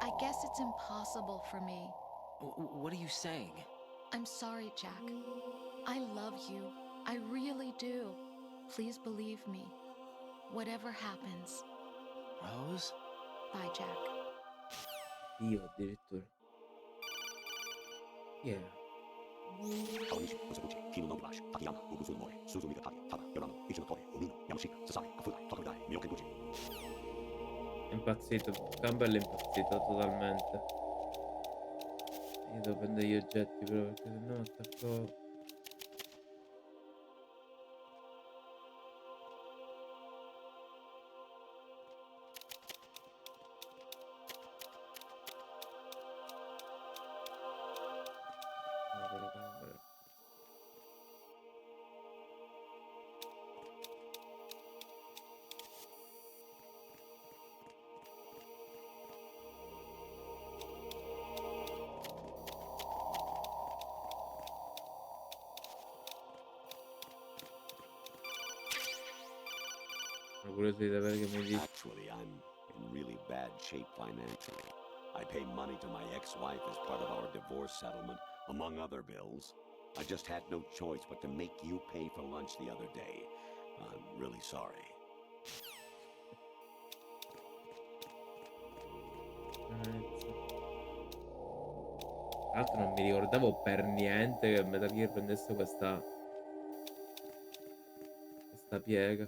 I guess it's impossible for me. What are you saying? I'm sorry, Jack. I love you. I really do. Please believe me. Whatever happens. Rose? Bye, Jack. Io addirittura. Yeah. Kaonishi, Kosabuchi, Kino no Flash, Takiyama, Uguzu Mori, Suzumi Takari, Tada, Yorano, Ichino Kore, Umino, Yamashika, Sasai, Afudai, Tokudai, Miyokenbuchi. È impazzito. Campbell è impazzito totalmente. Io devo prendere gli oggetti però perché sennò attacco. La telecamera. Sono curioso di sapere che mi dici. Actually, I'm in really bad shape financially. I pay money to my ex-wife as part of our divorce settlement, among other bills. I just had no choice but to make you pay for lunch the other day. I'm really sorry. Tra l'altro non mi ricordavo per niente che Metal Gear prendesse questa piega.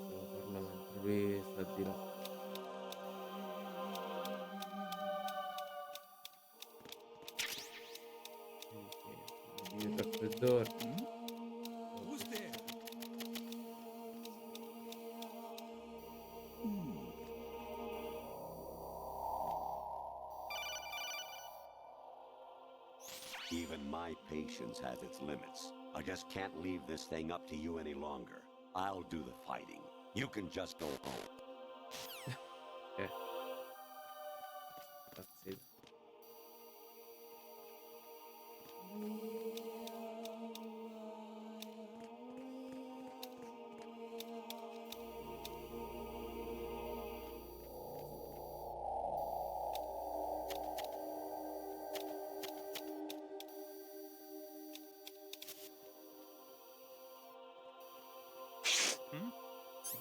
Devo farlo mentre lui sta di là. Sì, il raffreddore. Who's there? Even my patience has its limits. I just can't leave this thing up to you any longer. I'll do the fighting. You can just go home. Impazzito.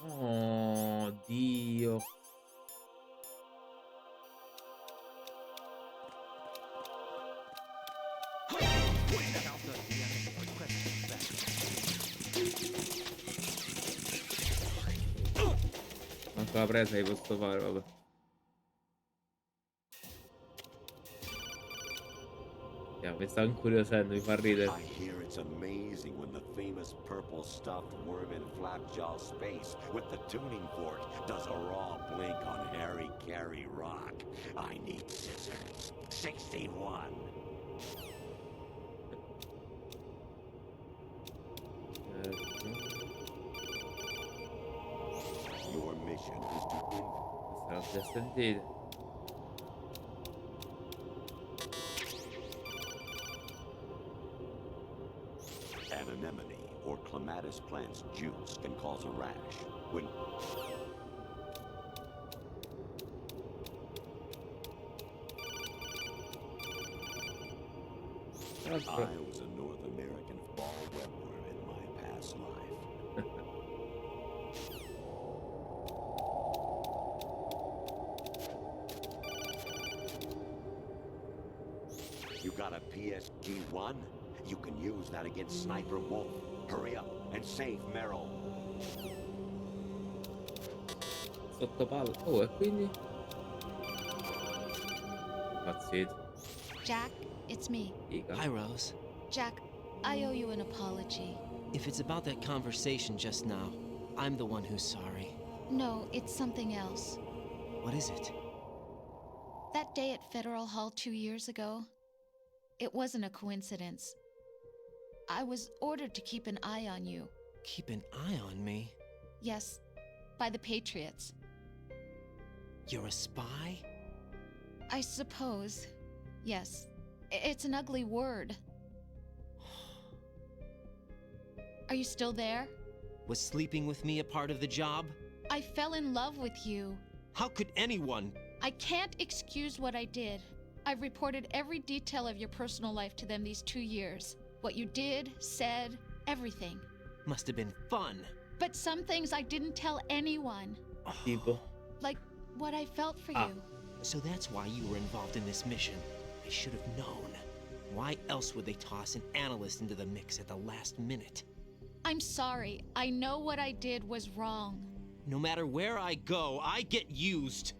Oh Dio. Manco la presa che posso fare, vabbè. Mi sta incuriosendo, mi fa ridere. I hear it's amazing when the famous purple stuffed worm in Flapjaw space with the tuning fork does a raw blink on Harry Carey rock. I need scissors. 61. Your mission is to Questa l'ho già sentita. An anemone or clematis plant's juice can cause a rash. When I was a North American ball webworm in my past life. You got a PSG-1? You can use that against Sniper Wolf. Hurry up and save Merrill. Sotto palla. Oh, e quindi? Impazzito. Jack, it's me. Figa. Hi, Rose. Jack, I owe you an apology. If it's about that conversation just now, I'm the one who's sorry. No, it's something else. What is it? That day at Federal Hall 2 years ago, it wasn't a coincidence. I was ordered to keep an eye on you. Keep an eye on me? Yes, by the Patriots. You're a spy? I suppose. Yes. It's an ugly word. Are you still there? Was sleeping with me a part of the job? I fell in love with you. How could anyone? I can't excuse what I did. I've reported every detail of your personal life to them these 2 years. What you did, said, everything. Must have been fun. But some things I didn't tell anyone. Tipo. Like what I felt for you. So that's why you were involved in this mission. I should have known. Why else would they toss an analyst into the mix at the last minute? I'm sorry. I know what I did was wrong. No matter where I go, I get used.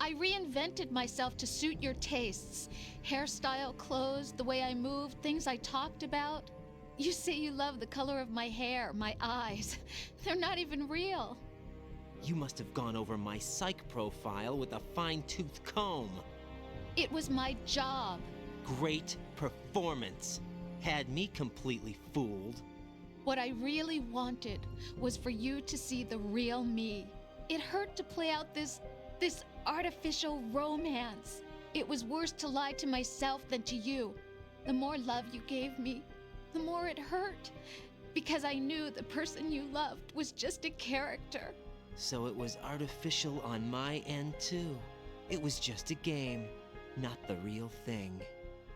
I reinvented myself to suit your tastes. Hairstyle, clothes, the way I moved, things I talked about. You say you love the color of my hair, my eyes. They're not even real. You must have gone over my psych profile with a fine-tooth comb. It was my job. Great performance. Had me completely fooled. What I really wanted was for you to see the real me. It hurt to play out this artificial romance. It was worse to lie to myself than to you. The more love you gave me, the more it hurt. Because I knew the person you loved was just a character. So it was artificial on my end too. It was just a game, not the real thing.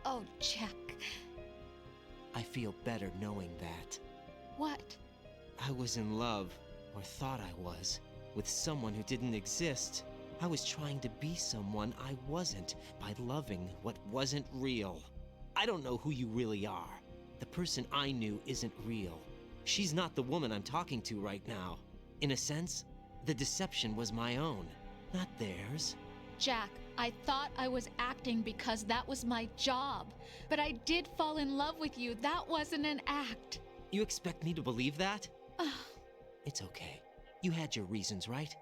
Oh, Jack. I feel better knowing that. What? I was in love, or thought I was, with someone who didn't exist. I was trying to be someone I wasn't by loving what wasn't real. I don't know who you really are. The person I knew isn't real. She's not the woman I'm talking to right now. In a sense, the deception was my own, not theirs. Jack, I thought I was acting because that was my job. But I did fall in love with you. That wasn't an act. You expect me to believe that? It's okay. You had your reasons, right?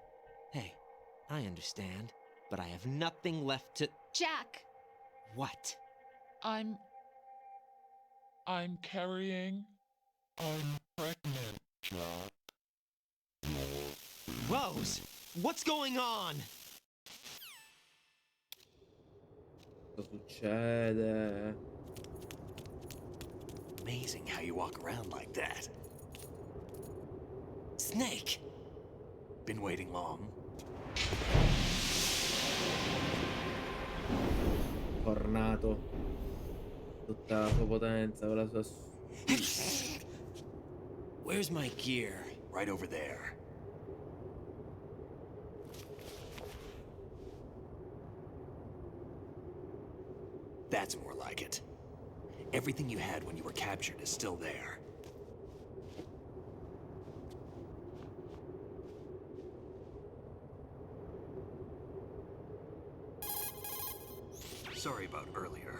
Hey, I understand, but I have nothing left to... Jack! What? I'm carrying. I'm pregnant, Jack. Rose! What's going on? Cosa succede? Amazing how you walk around like that. Snake! Been waiting long? Tornato. Tutta la sua potenza, con la sua... Where's my gear? Right over there. That's more like it. Everything you had when you were captured is still there. Sorry about earlier.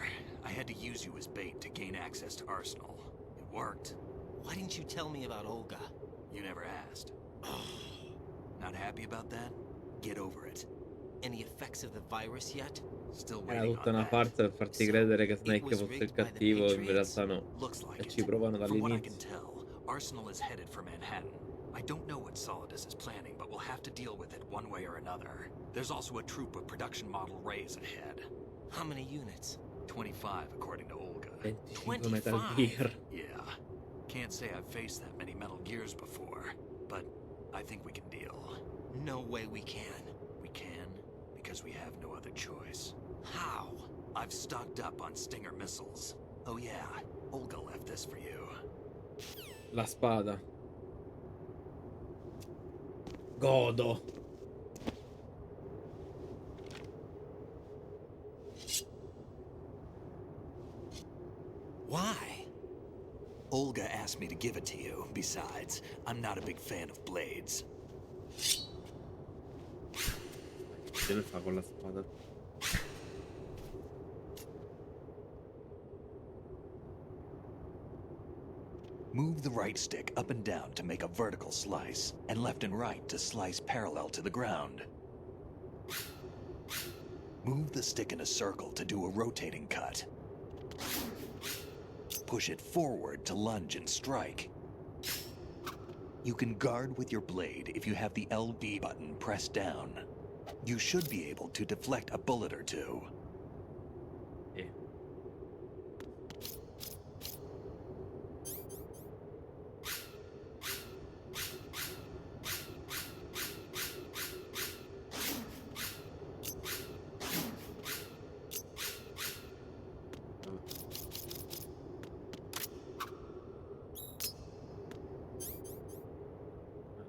I had to use you as bait to gain access to Arsenal. It worked. Why didn't you tell me about Olga? You never asked. Not happy about that? Get over it. Any effects of the virus yet? Still Era waiting tutta on una that. farsa per farti credere che Snake was fosse il rigged by the cattivo, in Patriots? realtà no. Looks like E it. ci provano From what I can dall'inizio. tell, Arsenal is headed for Manhattan. I don't know what Solidus is planning, but we'll have to deal with it one way or another. There's also a troop of production model Rays ahead. How many units? 25, according to Olga. 25 Metal Gear. Yeah. Can't say I've faced that many Metal Gears before, but I think we can deal. No way we can. We can, because we have no other choice. How? I've stocked up on Stinger missiles. Oh yeah, Olga left this for you. La spada. Godo. Why? Olga asked me to give it to you. Besides, I'm not a big fan of blades. Che ne fa con la spada? Move the right stick up and down to make a vertical slice, and left and right to slice parallel to the ground. Move the stick in a circle to do a rotating cut. Push it forward to lunge and strike. You can guard with your blade if you have the LB button pressed down. You should be able to deflect a bullet or two. Sì.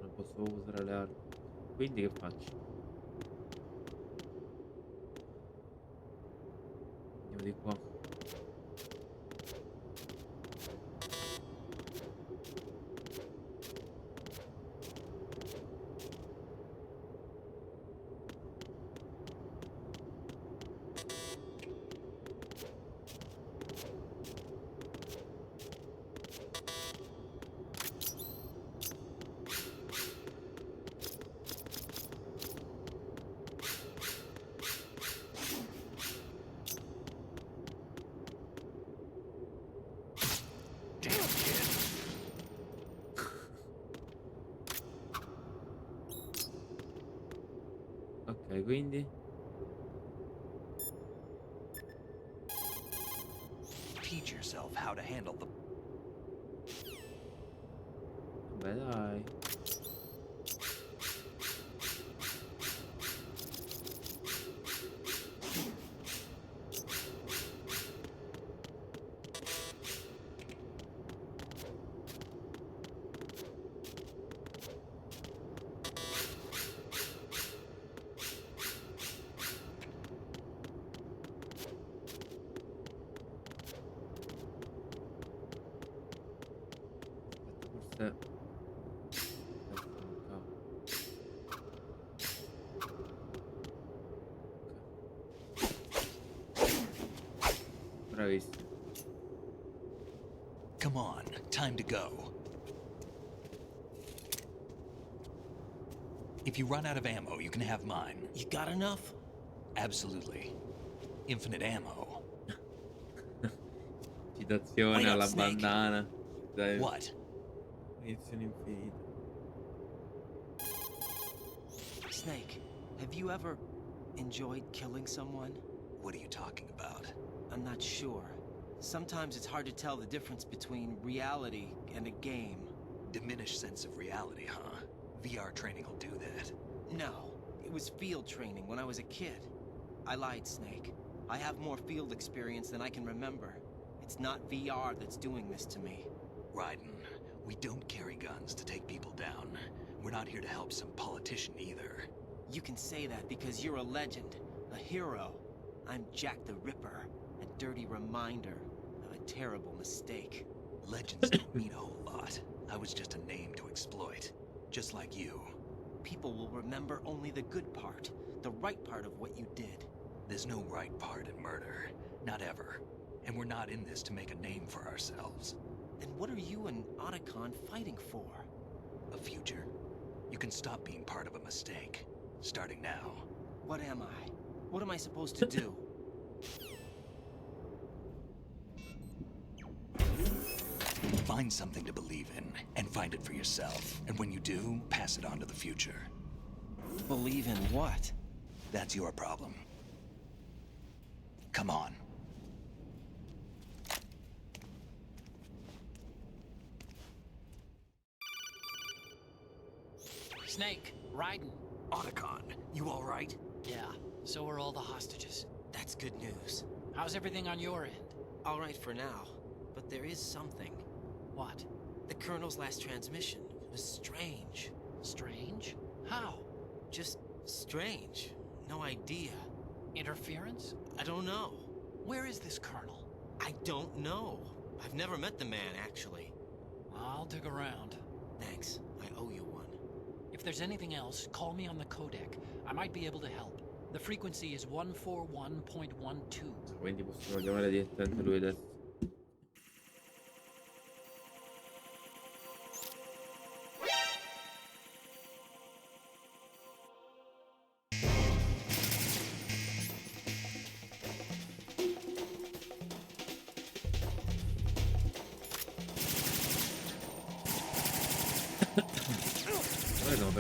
Non posso usare le armi. Quindi che faccio? Andiamo di qua. Ok, quindi Teach yourself how to handle the... vabbè, dai. Aspetta, bravissimo. Come on, time to go. If you run out of ammo, you can have mine. You got enough? Absolutely. Infinite ammo. Citazione Wait up, alla Snake. bandana. Dai. What? Munizioni infinite. Snake, have you ever enjoyed killing someone? What are you talking about? I'm not sure. Sometimes it's hard to tell the difference between reality and a game. Diminished sense of reality, huh? VR training will do that. No, it was field training when I was a kid. I lied, Snake. I have more field experience than I can remember. It's not VR that's doing this to me. Raiden, we don't carry guns to take people down. We're not here to help some politician either. You can say that because you're a legend, a hero. I'm Jack the Ripper, a dirty reminder of a terrible mistake. Legends don't mean a whole lot. I was just a name to exploit. Just like you. People will remember only the good part, the right part of what you did. There's no right part in murder. Not ever. And we're not in this to make a name for ourselves. Then what are you and Otacon fighting for? A future. You can stop being part of a mistake. Starting now. What am I? What am I supposed to do? Find something to believe in, and find it for yourself. And when you do, pass it on to the future. Believe in what? That's your problem. Come on. Snake, Raiden. Otacon, you all right? Yeah, so are all the hostages. That's good news. How's everything on your end? All right for now, but there is something. What? The Colonel's last transmission was strange. Strange? How? Just strange. No idea. Interference? I don't know. Where is this Colonel? I don't know. I've never met the man, actually. I'll dig around. Thanks. I owe you one. If there's anything else, call me on the codec. I might be able to help. The frequency is 141.12. Quindi possiamo chiamare direttamente lui adesso.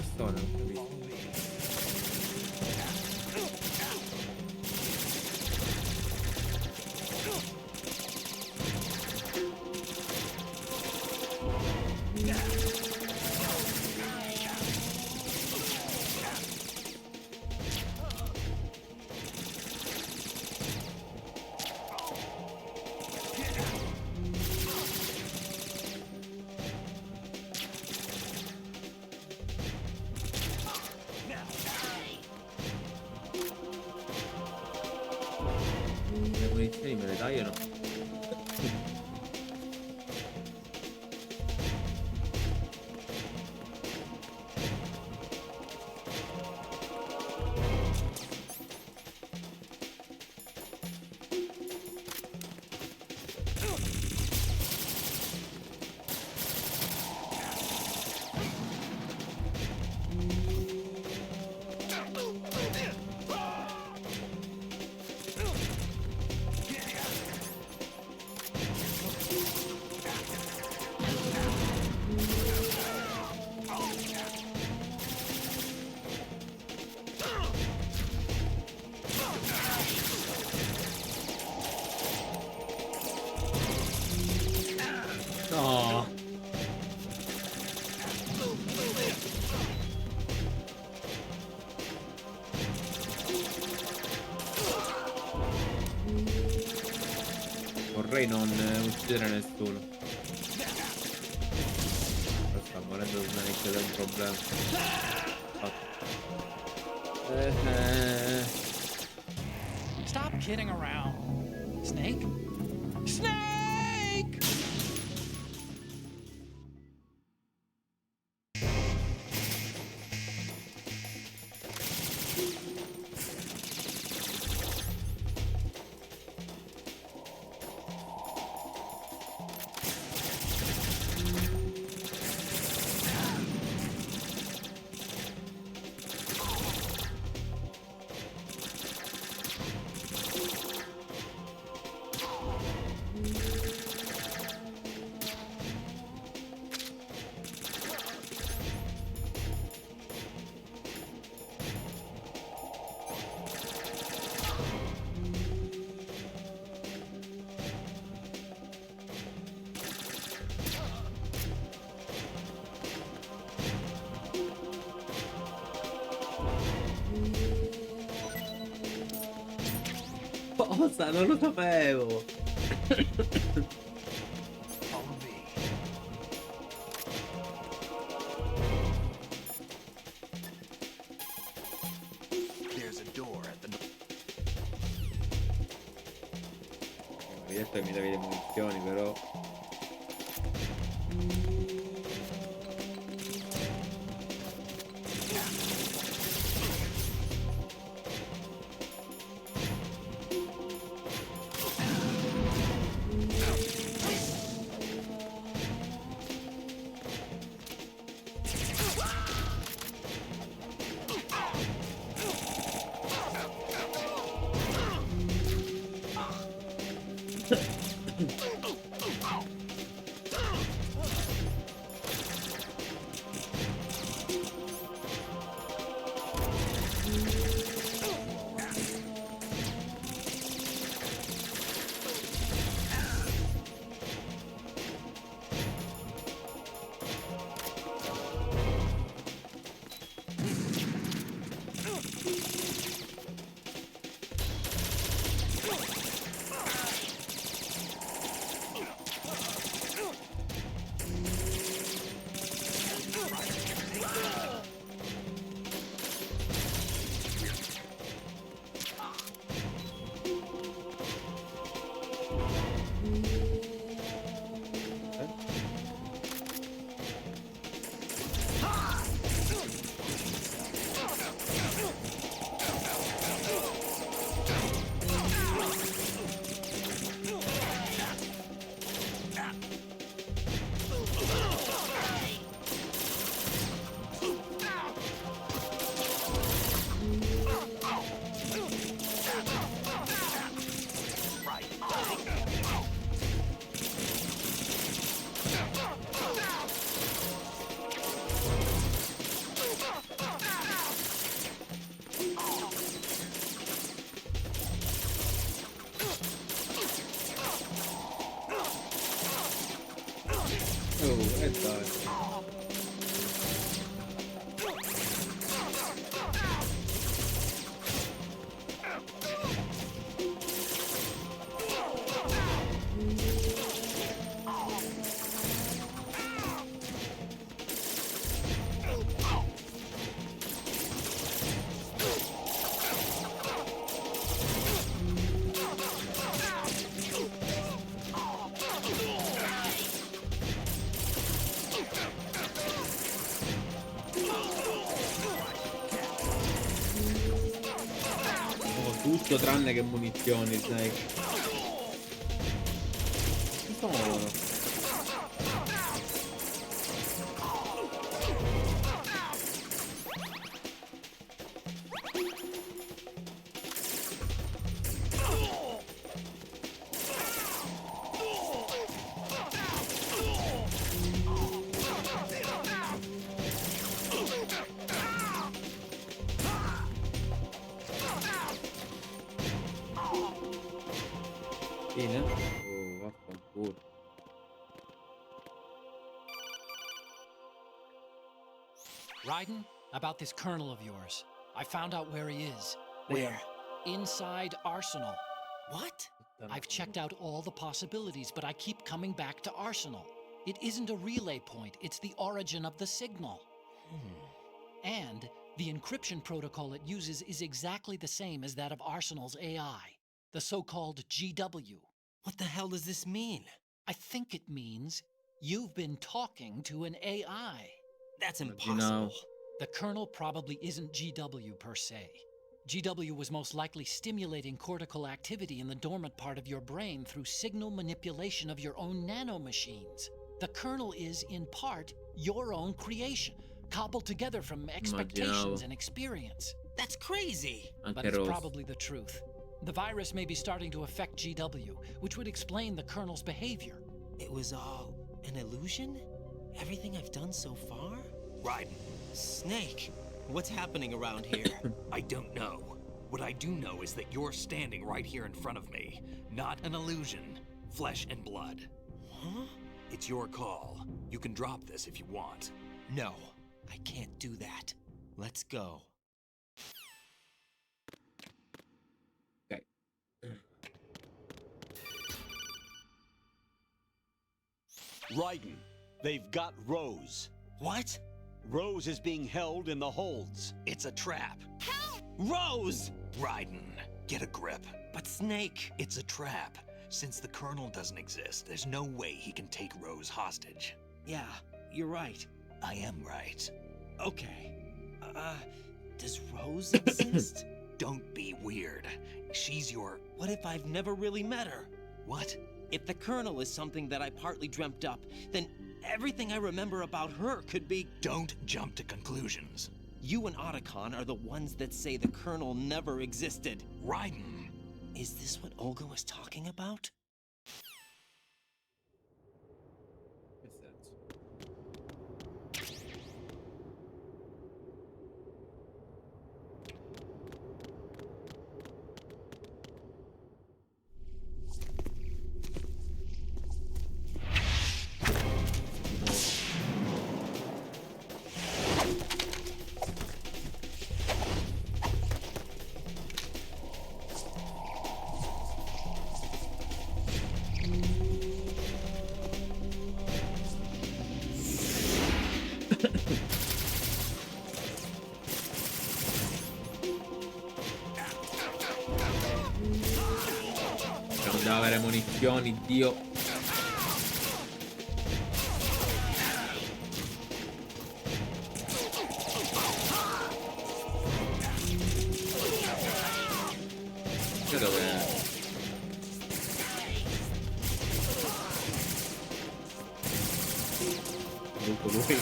persone, non capisco. Le munizioni me le dai o no? No! Vorrei non uccidere nessuno. Però sta morendo Snake ed è un problema. Fatto. Stop kidding around. Snake? Snake! Cosa? Non lo sapevo! Follow me. There's a door at the Mi hai detto che mi davi le munizioni, però. Dai. Tutto tranne che munizioni, Snake. Sono... Fine? Oh, vaffanculo. Raiden, about this colonel of yours. I found out where he is. Where? Inside Arsenal. What? I've checked out all the possibilities, but I keep coming back to Arsenal. It isn't a relay point, it's the origin of the signal. And the encryption protocol it uses is exactly the same as that of Arsenal's AI, the so-called GW. What the hell does this mean? I think it means you've been talking to an AI. That's You impossible. know. The kernel probably isn't GW per se. GW was most likely stimulating cortical activity in the dormant part of your brain through signal manipulation of your own nanomachines. The kernel is, in part, your own creation, cobbled together from expectations and experience. That's crazy. But it's probably the truth. The virus may be starting to affect GW, which would explain the kernel's behavior. It was all an illusion? Everything I've done so far? Raiden, Snake, what's happening around here? I don't know. What I do know is that you're standing right here in front of me. Not an illusion. Flesh and blood. Huh? It's your call. You can drop this if you want. No, I can't do that. Let's go. Ok. Raiden, they've got Rose. What? Rose is being held in the holds. It's a trap. Rose! Raiden, get a grip. But Snake... It's a trap. Since the Colonel doesn't exist, there's no way he can take Rose hostage. Yeah, you're right. I am right. Okay. Does Rose exist? Don't be weird. She's your... What if I've never really met her? What? If the Colonel is something that I partly dreamt up, then everything I remember about her could be... Don't jump to conclusions. You and Otacon are the ones that say the Colonel never existed. Raiden! Is this what Olga was talking about? Che senso? Non devo avere munizioni, Dio. Che dove... Lui.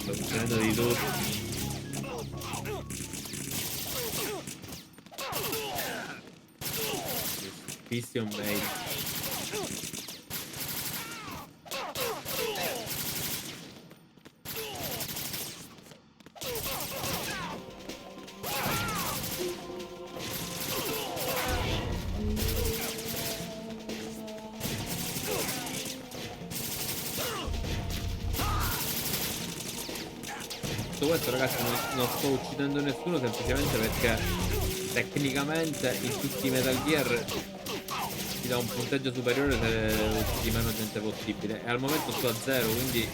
Sto uccidendo di tutto. Piston Bait. tutto questo, ragazzi, non sto uccidendo nessuno semplicemente perché tecnicamente in tutti i Metal Gear ti dà un punteggio superiore se uccidi meno gente possibile. E al momento sto a 0, quindi.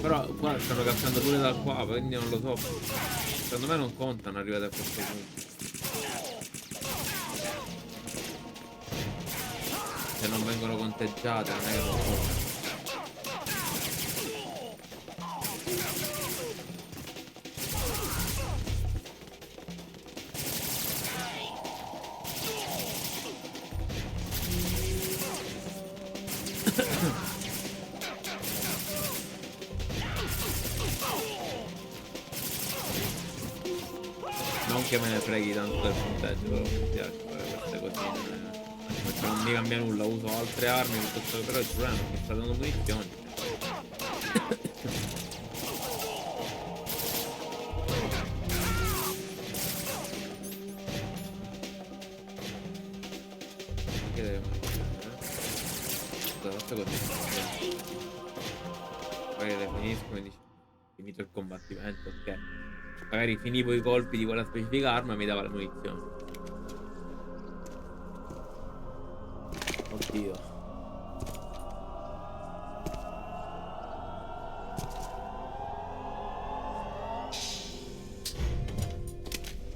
Però qua stanno cascando pure da qua, quindi non lo so. Secondo me non contano arrivati a questo punto. Se non vengono conteggiate non è che non contano. Non che me ne freghi tanto del punteggio, però mi piace fare queste cosine. Perché non mi cambia nulla, uso altre armi piuttosto che, però il problema è che mi sta dando munizioni. Che deve queste così. Poi le finisco e dici finito il combattimento, ok. Magari finivo i colpi di quella specifica arma e mi dava le munizioni. Oddio.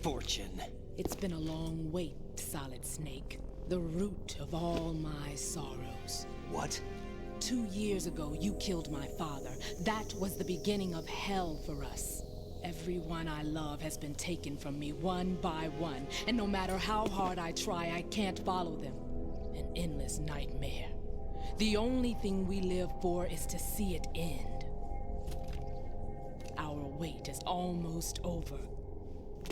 Fortune. It's been a long wait, Solid Snake. The root of all my sorrows. What? 2 years ago, you killed my father. That was the beginning of hell for us. Everyone I love has been taken from me one by one, and no matter how hard I try, I can't follow them. An endless nightmare. The only thing we live for is to see it end. Our wait is almost over.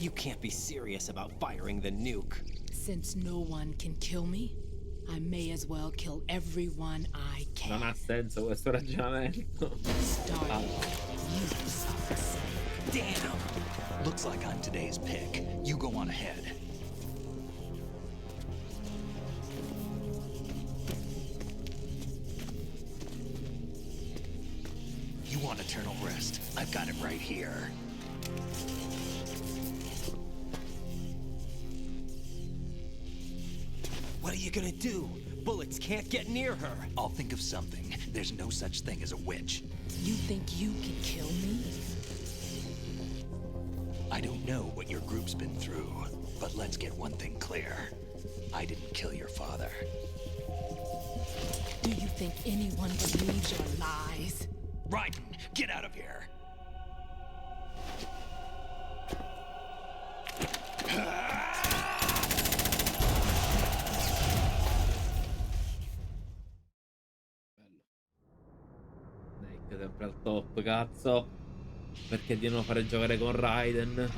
You can't be serious about firing the nuke. Since no one can kill me, I may as well kill everyone I can. Non ha senso questo ragionamento. Starting you, Solid Snake. Damn! Looks like I'm today's pick. You go on ahead. You want eternal rest? I've got it right here. What are you gonna do? Bullets can't get near her. I'll think of something. There's no such thing as a witch. You think you can kill me? I don't know what your group's been through, but let's get one thing clear. I didn't kill your father. Do you think anyone believes your lies? Raiden, get out of here! Snake sempre al top, cazzo. Perché di non fare giocare con Raiden?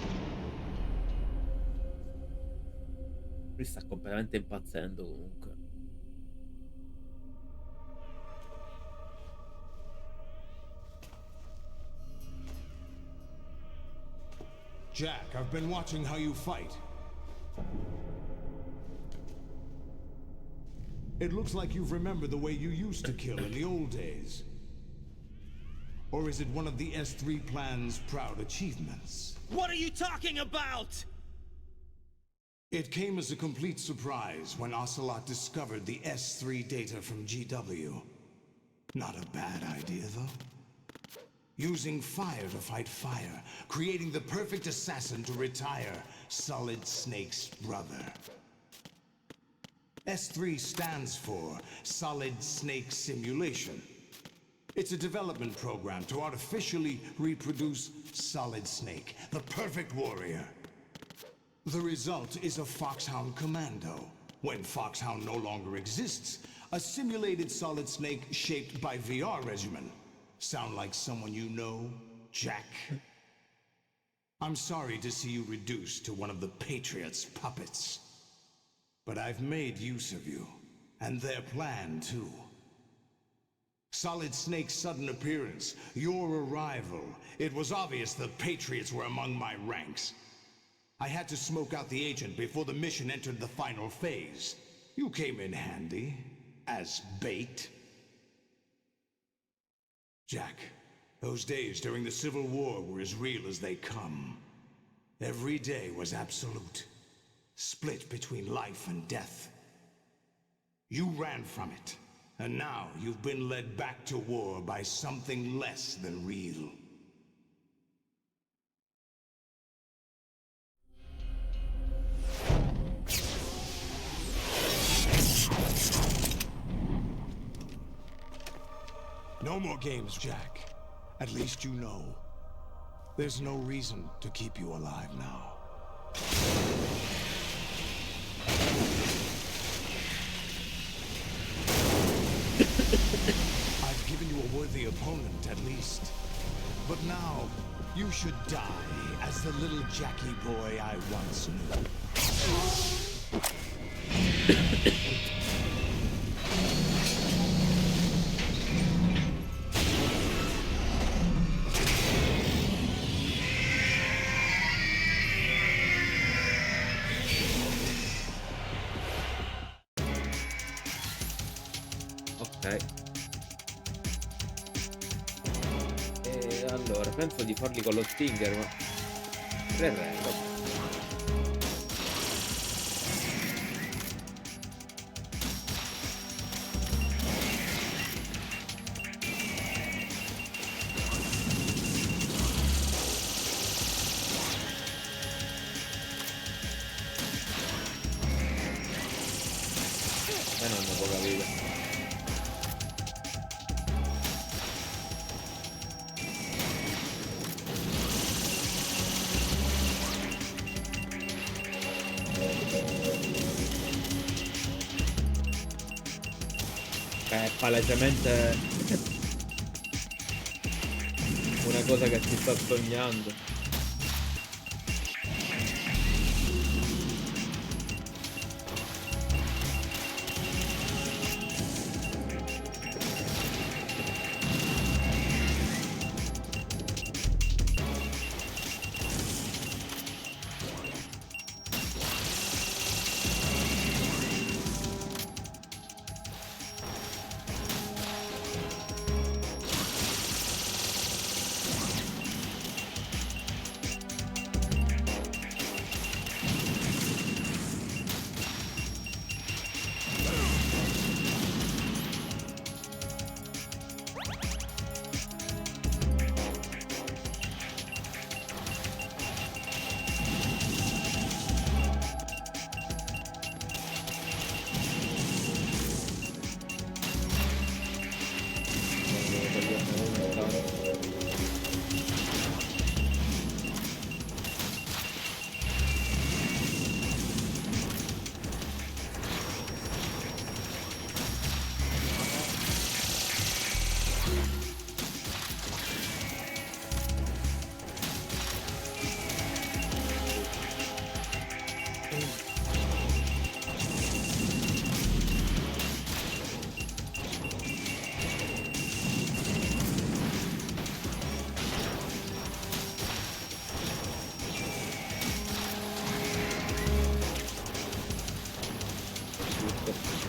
Lui sta completamente impazzendo comunque. Jack, I've been watching how you fight. It looks like you've remembered the way you used to kill in the old days. Or is it one of the S3 plan's proud achievements? What are you talking about? It came as a complete surprise when Ocelot discovered the S3 data from GW. Not a bad idea, though. Using fire to fight fire, creating the perfect assassin to retire Solid Snake's brother. S3 stands for Solid Snake Simulation. It's a development program to artificially reproduce Solid Snake, the perfect warrior. The result is a Foxhound Commando. When Foxhound no longer exists, a simulated Solid Snake shaped by VR regimen. Sound like someone you know, Jack? I'm sorry to see you reduced to one of the Patriots' puppets. But I've made use of you, and their plan too. Solid Snake's sudden appearance, your arrival. It was obvious the Patriots were among my ranks. I had to smoke out the agent before the mission entered the final phase. You came in handy, as bait. Jack, Those days during the Civil War were as real as they come. Every day was absolute, split between life and death. You ran from it, and now you've been led back to war by something less than real. No more games, Jack. At least you know. There's no reason to keep you alive now. I've given you a worthy opponent, at least. But now, you should die as the little Jackie boy I once knew. Ok. E allora, penso di farli con lo Stinger, ma... Prego. Non ho poca vita. È palesemente una cosa che si sta sognando.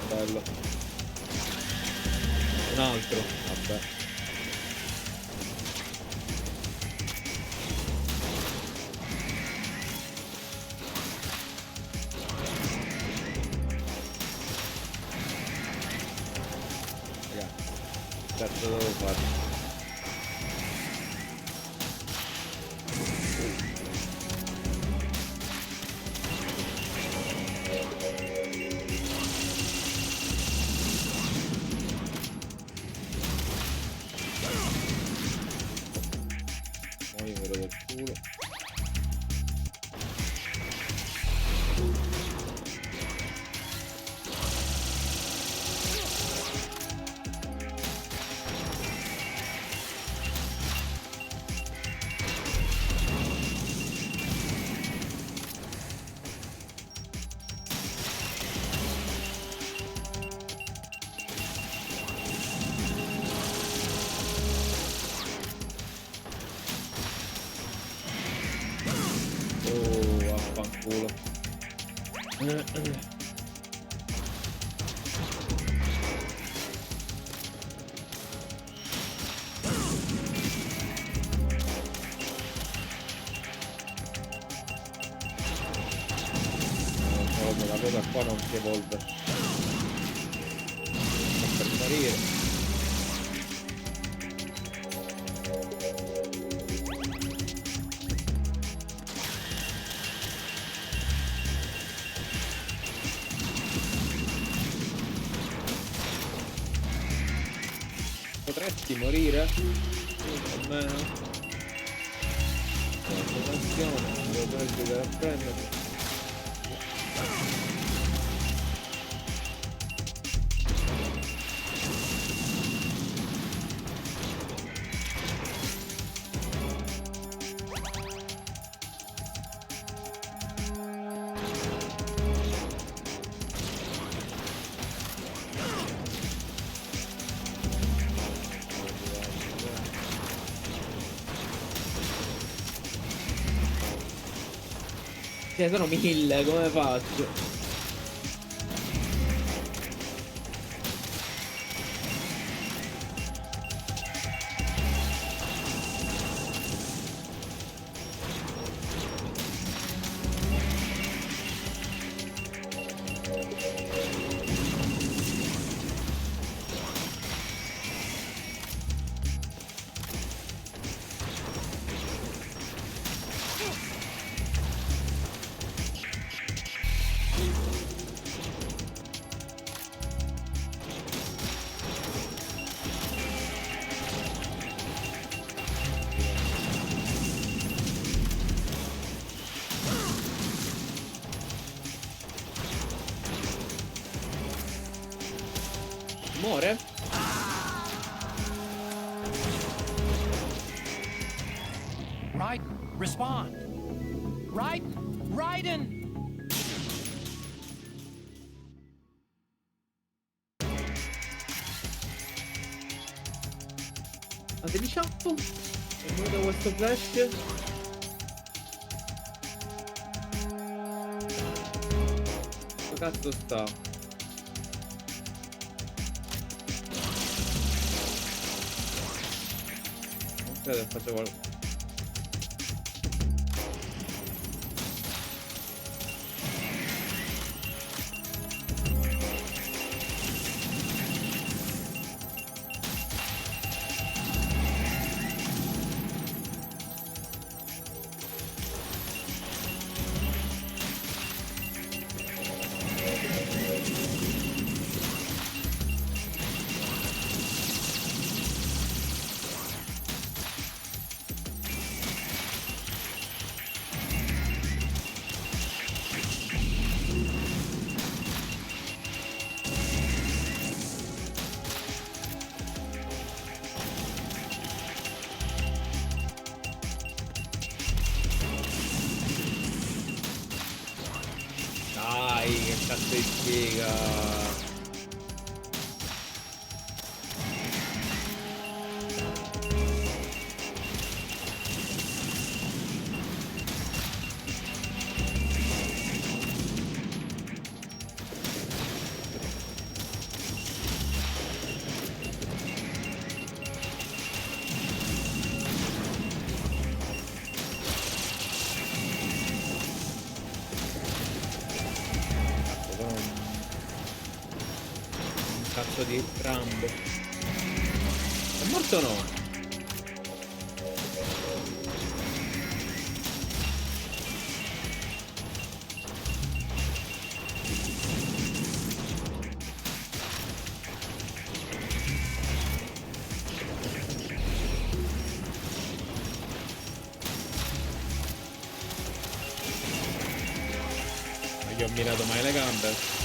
Bello. Un altro, vabbè. Ragazzi, cazzo devo fare? Vaffanculo. la cosa qua non si evolve. Sta per morire. Potresti morire? Almeno. Attenzione, devo dover giocare a prenderlo. Sono 1000, come faccio? Muore? Raiden, respond. Raiden, Raiden! Ma te li ciappo? È venuto questo flash? Dove cazzo sta? Non credo che faccia qualcosa. Dai, che cazzo di spiega? Cazzo di Rambo. È morto o no? Non gli ho mirato mai le gambe.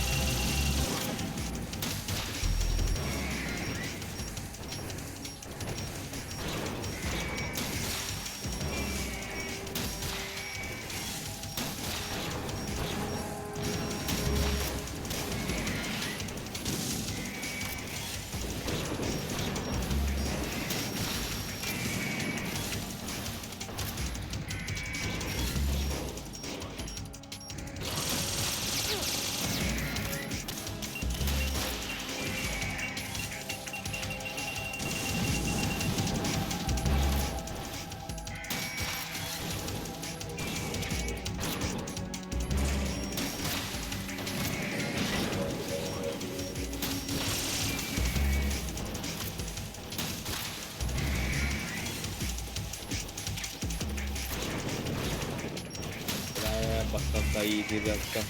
abbastanza easy in realtà.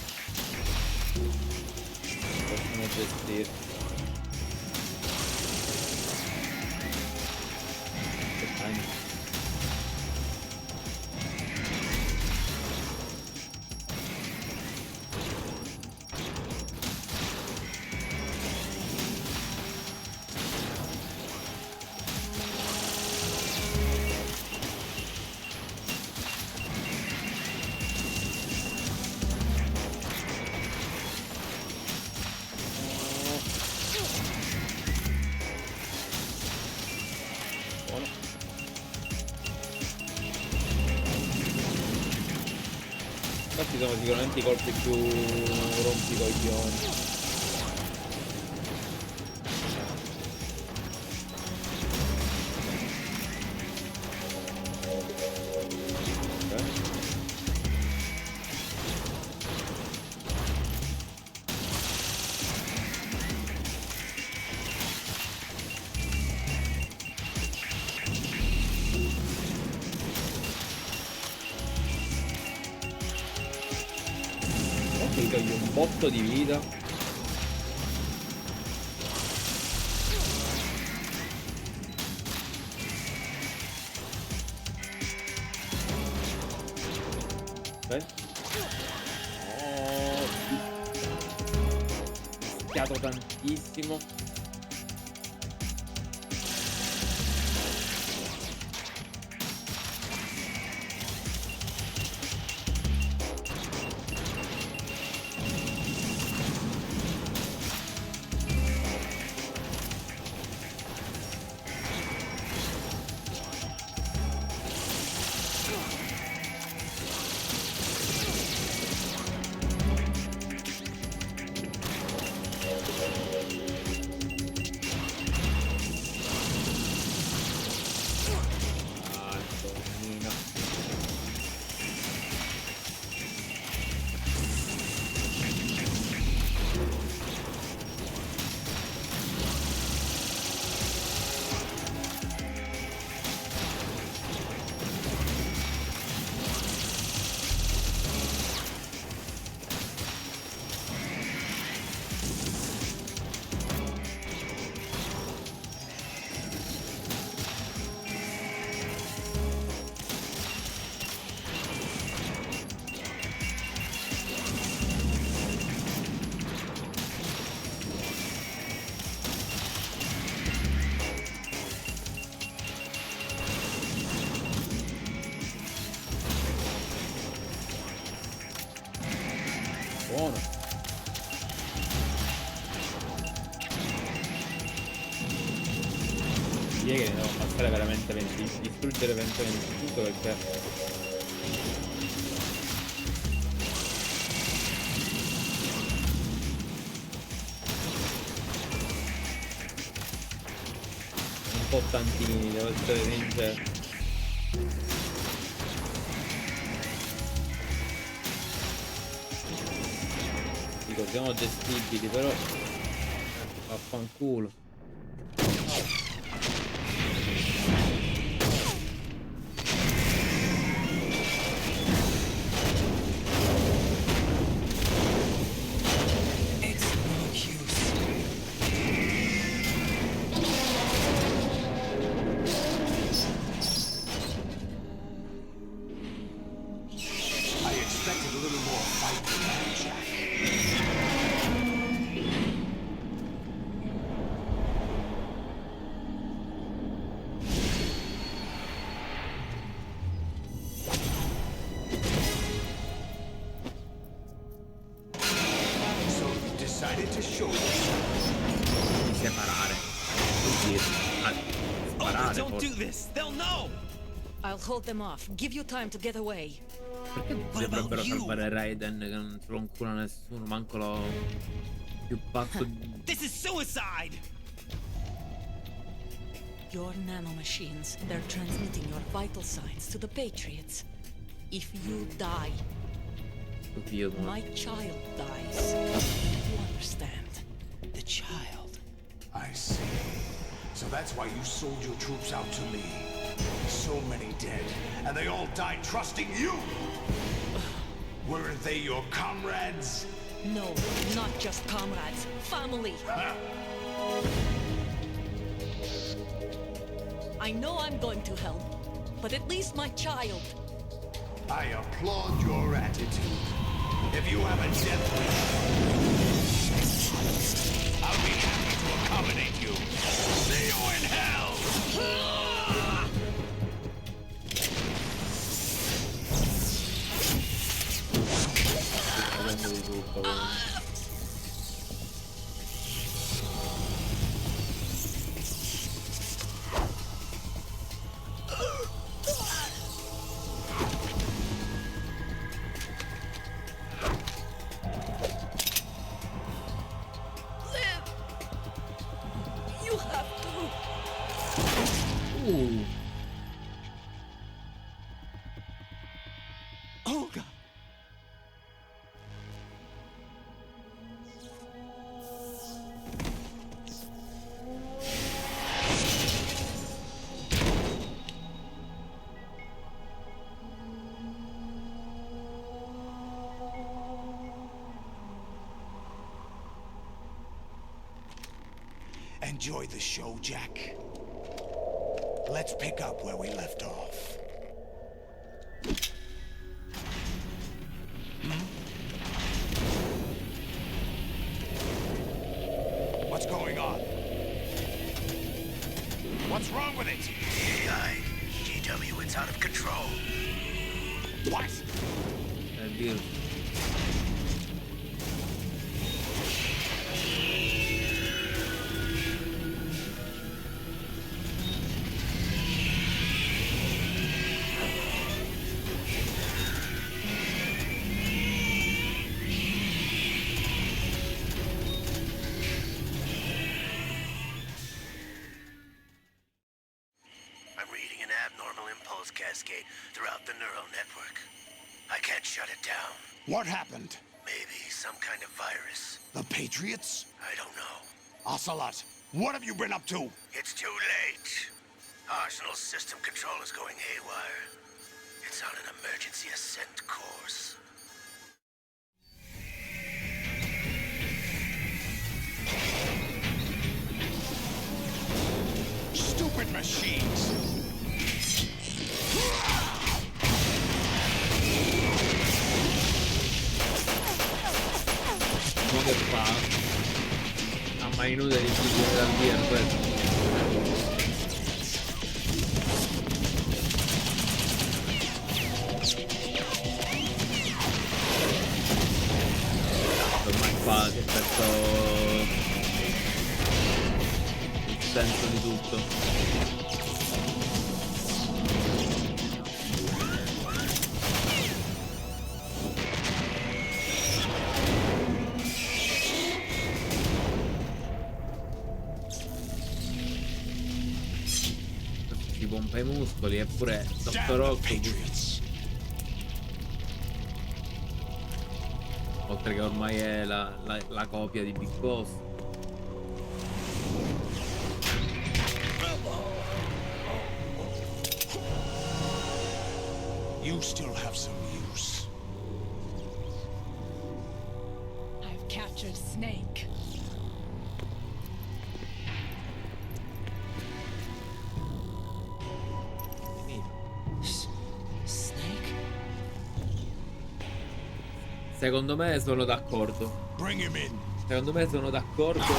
Possiamo gestire. Aspetta, buono. Questi sono sicuramente i colpi più rompicoglioni. Ok, togli un botto di vita. Ok. Oh, mischiato tantissimo. Buono. Direi che ne devo passare veramente 20, distruggere veramente tutto perché un po' tantini, devo essere sincero. Dico, siamo gestibili, però vaffanculo. Separare. Sparare, Don't do forse. this. They'll know. I'll hold them off. Give you time to get away. Perché dovrebbero salvare Raiden che non se lo incula nessuno, manco lo più pazzo di... This is suicide. Your nanomachines, they're transmitting your vital signs to the Patriots. If you die, my child dies. You understand? The child. I see. So that's why you sold your troops out to me. So many dead, and they all died trusting you! We're Weren't they your comrades? No, not just comrades. Family. I know I'm going to help, but at least my child. I applaud your attitude. If you have a death wish, I'll be happy to accommodate you. See you in hell! Live! You have to. Olga! Enjoy the show, Jack. Let's pick up where we left off. What's going on? What's wrong with it? AI, GW, it's out of control. What? Dio. I'm reading an abnormal impulse cascade throughout the neural network. I can't shut it down. What happened? Maybe some kind of virus. The Patriots? I don't know. Ocelot, what have you been up to? It's too late. Arsenal's system control is going haywire. It's on an emergency ascent course. Stupid machines! Mo che fa? A mai nuda di fuggire dal via questo. Ormai fa che penso il senso di tutto. Si pompa i muscoli, eppure Dottor Octopus, oltre che ormai è la copia di Big Boss. You still have some use. I've captured Snake. Snake? Secondo me sono d'accordo. Bring him in. Secondo me sono d'accordo.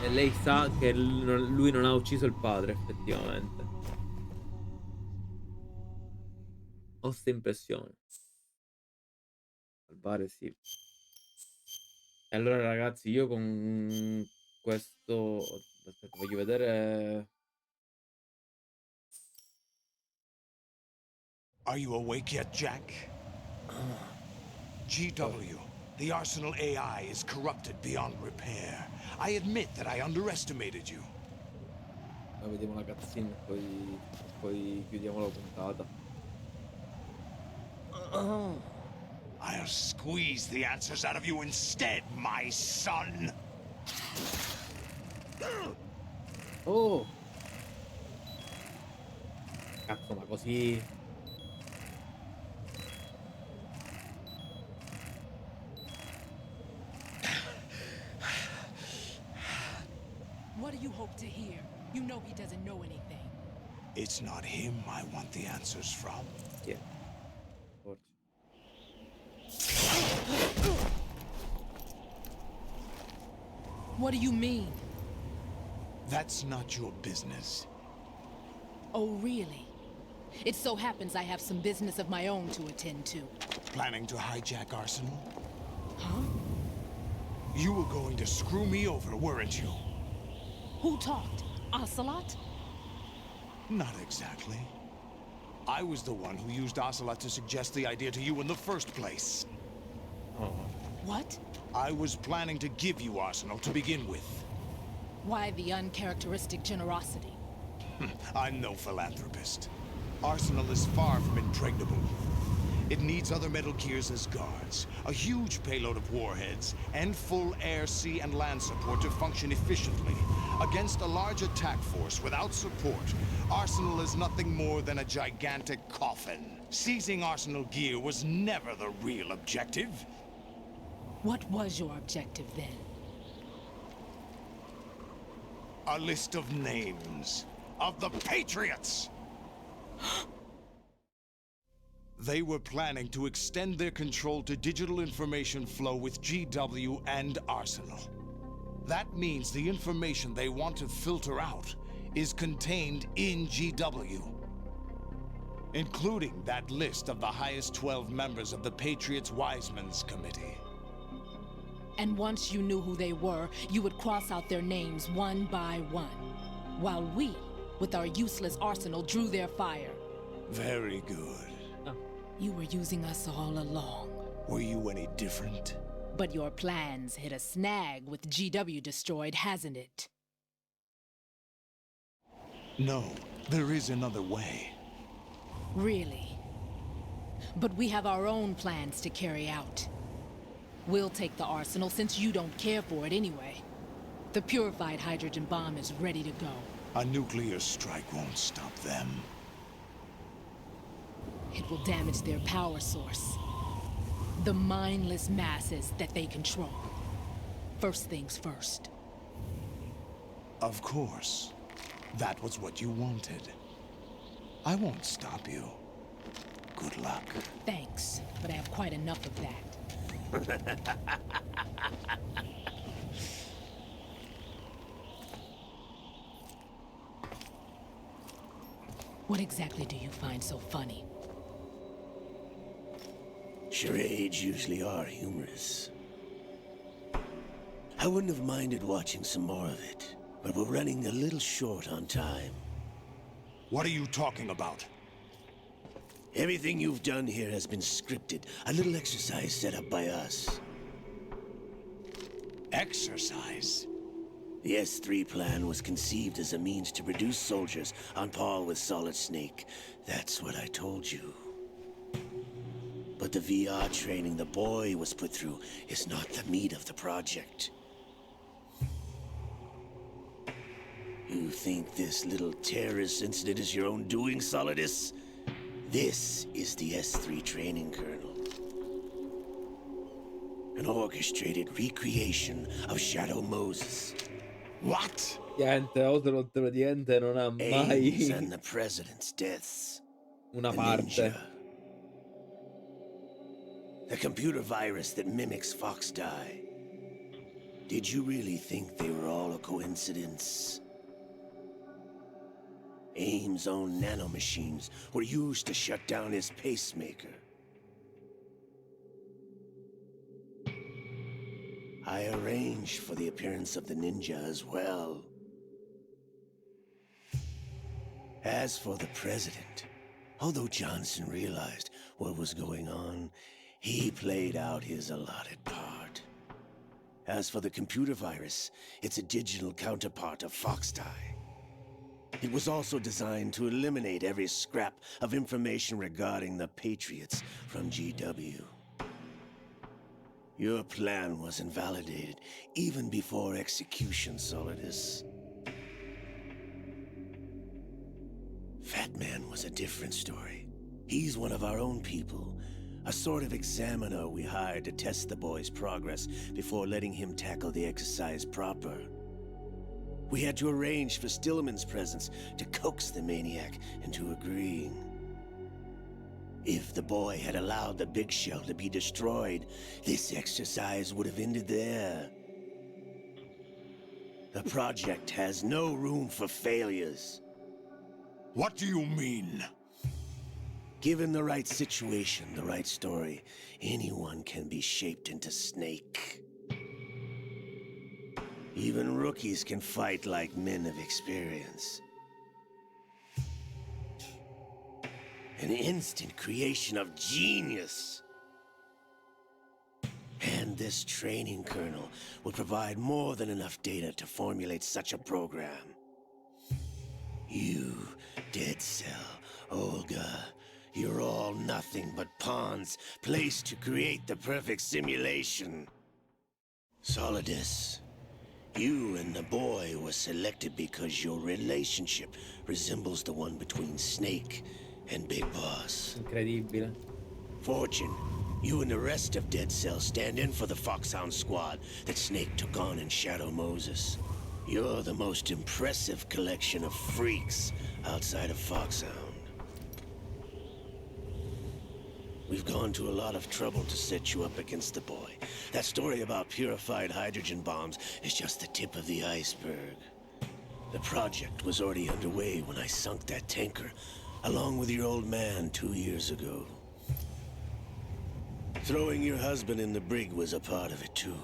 E lei sa che lui non ha ucciso il padre, effettivamente. Ho sta impressione. Salvare sì. E allora ragazzi, io con questo... Aspetta, voglio vedere... Are you awake yet, Jack? GW, the Arsenal AI is corrupted beyond repair. I admit that I underestimated you. Ora vediamo la cutscene e poi chiudiamo la puntata. I'll squeeze the answers out of you instead, my son. Oh! Cazzo, ma così... hope to hear? You know he doesn't know anything. It's not him I want the answers from. Yeah. Forse. What do you mean? That's not your business. Oh, really? It so happens I have some business of my own to attend to. Planning to hijack Arsenal? Huh? You were going to screw me over, weren't you? Who talked? Ocelot? Not exactly. I was the one who used Ocelot to suggest the idea to you in the first place. Oh. What? I was planning to give you Arsenal to begin with. Why the uncharacteristic generosity? I'm no philanthropist. Arsenal is far from impregnable. It needs other Metal Gears as guards, a huge payload of warheads, and full air, sea, and land support to function efficiently. Against a large attack force without support, Arsenal is nothing more than a gigantic coffin. Seizing Arsenal gear was never the real objective. What was your objective then? A list of names of the Patriots! They were planning to extend their control to digital information flow with GW and Arsenal. That means the information they want to filter out is contained in GW, including that list of the highest 12 members of the Patriots Wiseman's Committee. And once you knew who they were, you would cross out their names one by one, while we, with our useless arsenal, drew their fire. Very good. You were using us all along. Were you any different? But your plans hit a snag with GW destroyed, hasn't it? No, there is another way. Really? But we have our own plans to carry out. We'll take the arsenal since you don't care for it anyway. The purified hydrogen bomb is ready to go. A nuclear strike won't stop them. It will damage their power source. The mindless masses that they control. First things first. Of course. That was what you wanted. I won't stop you. Good luck. Thanks, but I have quite enough of that. What exactly do you find so funny? Charades usually are humorous. I wouldn't have minded watching some more of it, but we're running a little short on time. What are you talking about? Everything you've done here has been scripted. A little exercise set up by us. Exercise? The S3 plan was conceived as a means to produce soldiers on par with Solid Snake. That's what I told you. But the VR training the boy was put through is not the meat of the project. You think this little terrorist incident is your own doing, Solidus? This is the S3 training kernel. An orchestrated recreation of Shadow Moses. What? Niente, Ocelot praticamente non ha Aims mai and the president's deaths. una The parte. ninja. The computer virus that mimics Foxdie. Did you really think they were all a coincidence? AIM's own nanomachines were used to shut down his pacemaker. I arranged for the appearance of the ninja as well. As for the president, although Johnson realized what was going on, he played out his allotted part. As for the computer virus, it's a digital counterpart of Foxdie. It was also designed to eliminate every scrap of information regarding the Patriots from GW. Your plan was invalidated even before execution, Solidus. Fat Man was a different story. He's one of our own people, a sort of examiner we hired to test the boy's progress before letting him tackle the exercise proper. We had to arrange for Stillman's presence to coax the maniac into agreeing. If the boy had allowed the big shell to be destroyed, this exercise would have ended there. The project has no room for failures. What do you mean? Given the right situation, the right story, anyone can be shaped into Snake. Even rookies can fight like men of experience. An instant creation of genius. And this training kernel would provide more than enough data to formulate such a program. You, Dead Cell, Olga, you're all nothing but pawns placed to create the perfect simulation. Solidus, you and the boy were selected because your relationship resembles the one between Snake and Big Boss. Incredibile. Fortune, you and the rest of Dead Cell stand in for the Foxhound squad that Snake took on in Shadow Moses. You're the most impressive collection of freaks outside of Foxhound. We've gone to a lot of trouble to set you up against the boy. That story about purified hydrogen bombs is just the tip of the iceberg. The project was already underway when I sunk that tanker, along with your old man 2 years ago. Throwing your husband in the brig was a part of it too.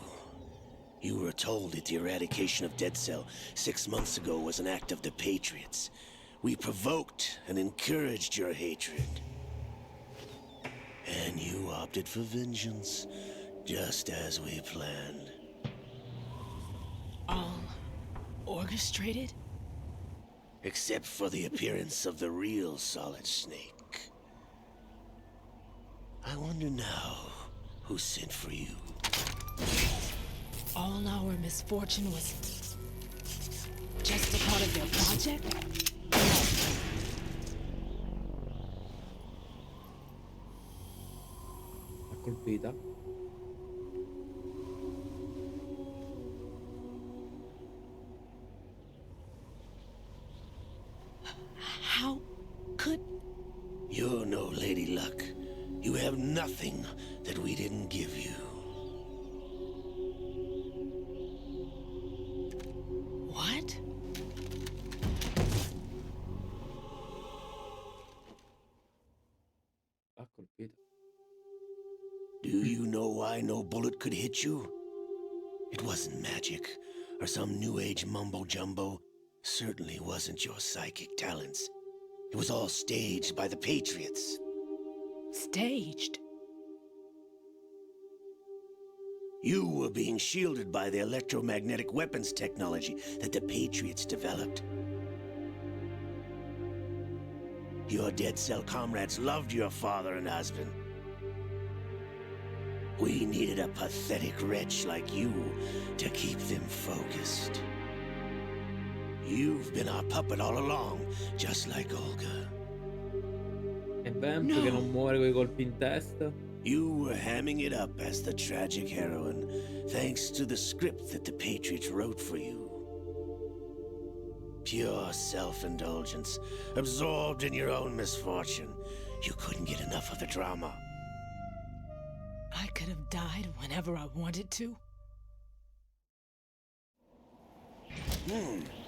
You were told that the eradication of Dead Cell 6 months ago was an act of the Patriots. We provoked and encouraged your hatred. And you opted for vengeance, just as we planned. All orchestrated? Except for the appearance of the real Solid Snake. I wonder now who sent for you. All our misfortune was just a part of their project? L'ha colpita. How could... You're no Lady Luck. You have nothing that we didn't give you. What? L'ha colpita. Do you know why no bullet could hit you? It wasn't magic, or some new age mumbo-jumbo. Certainly wasn't your psychic talents. It was all staged by the Patriots. Staged? You were being shielded by the electromagnetic weapons technology that the Patriots developed. Your Dead Cell comrades loved your father and husband. We needed a pathetic wretch like you to keep them focused. You've been our puppet all along, just like Olga. E Vamp che non muore coi colpi in testa. You were hamming it up as the tragic heroine, thanks to the script that the Patriots wrote for you. Pure self-indulgence, absorbed in your own misfortune. You couldn't get enough of the drama. I could have died whenever I wanted to.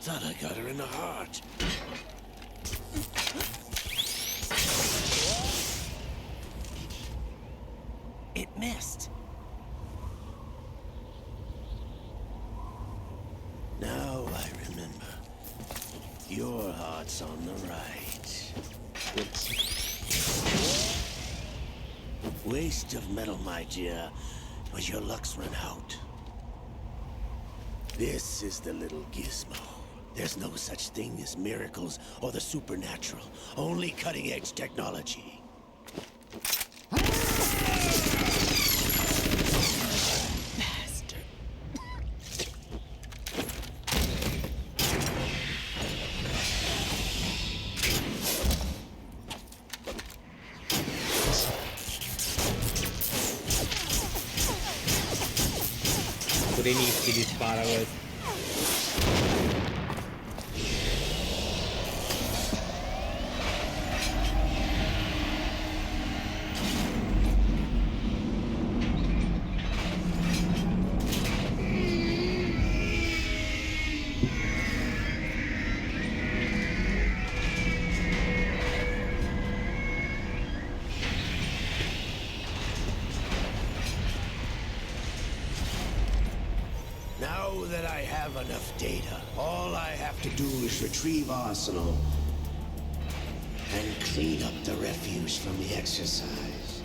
Thought I got her in the heart. It missed. Now I remember. Your heart's on the right. Waste of metal, my dear, but your luck's run out. This is the little gizmo. There's no such thing as miracles or the supernatural, only cutting-edge technology. Bastard. Pure i missili spara questo. know that I have enough data. All I have to do is retrieve Arsenal and clean up the refuse from the exercise.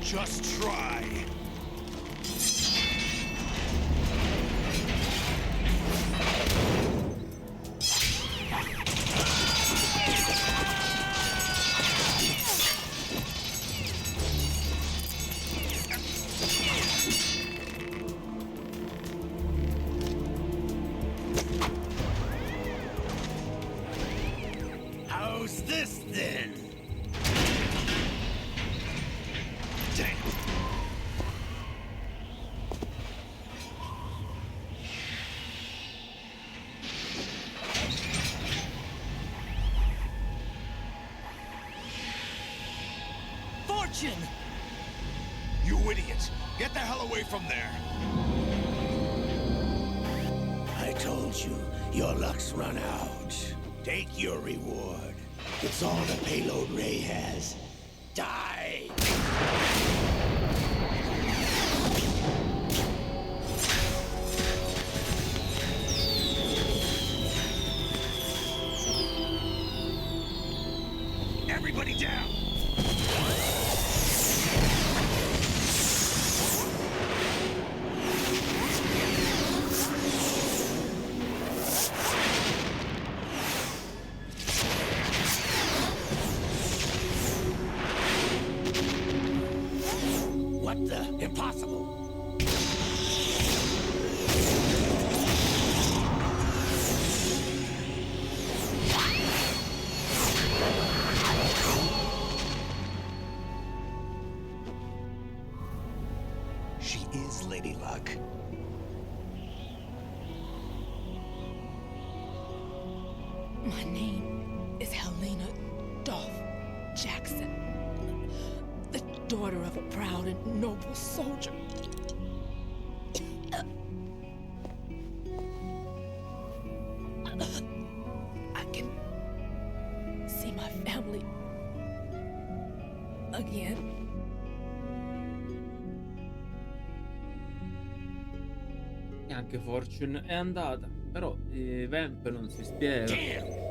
Just try. How's this then? Damn. Fortune! You idiot! Get the hell away from there! I told you, your luck's run out. Take your reward. It's all the payload Ray has. Die! Everybody down! What the? Impossible! She is Lady Luck. My name is Helena Dolph Jackson, the daughter of a proud and noble soldier. I can see my family again. E anche Fortune è andata. Però Vamp non si spiega.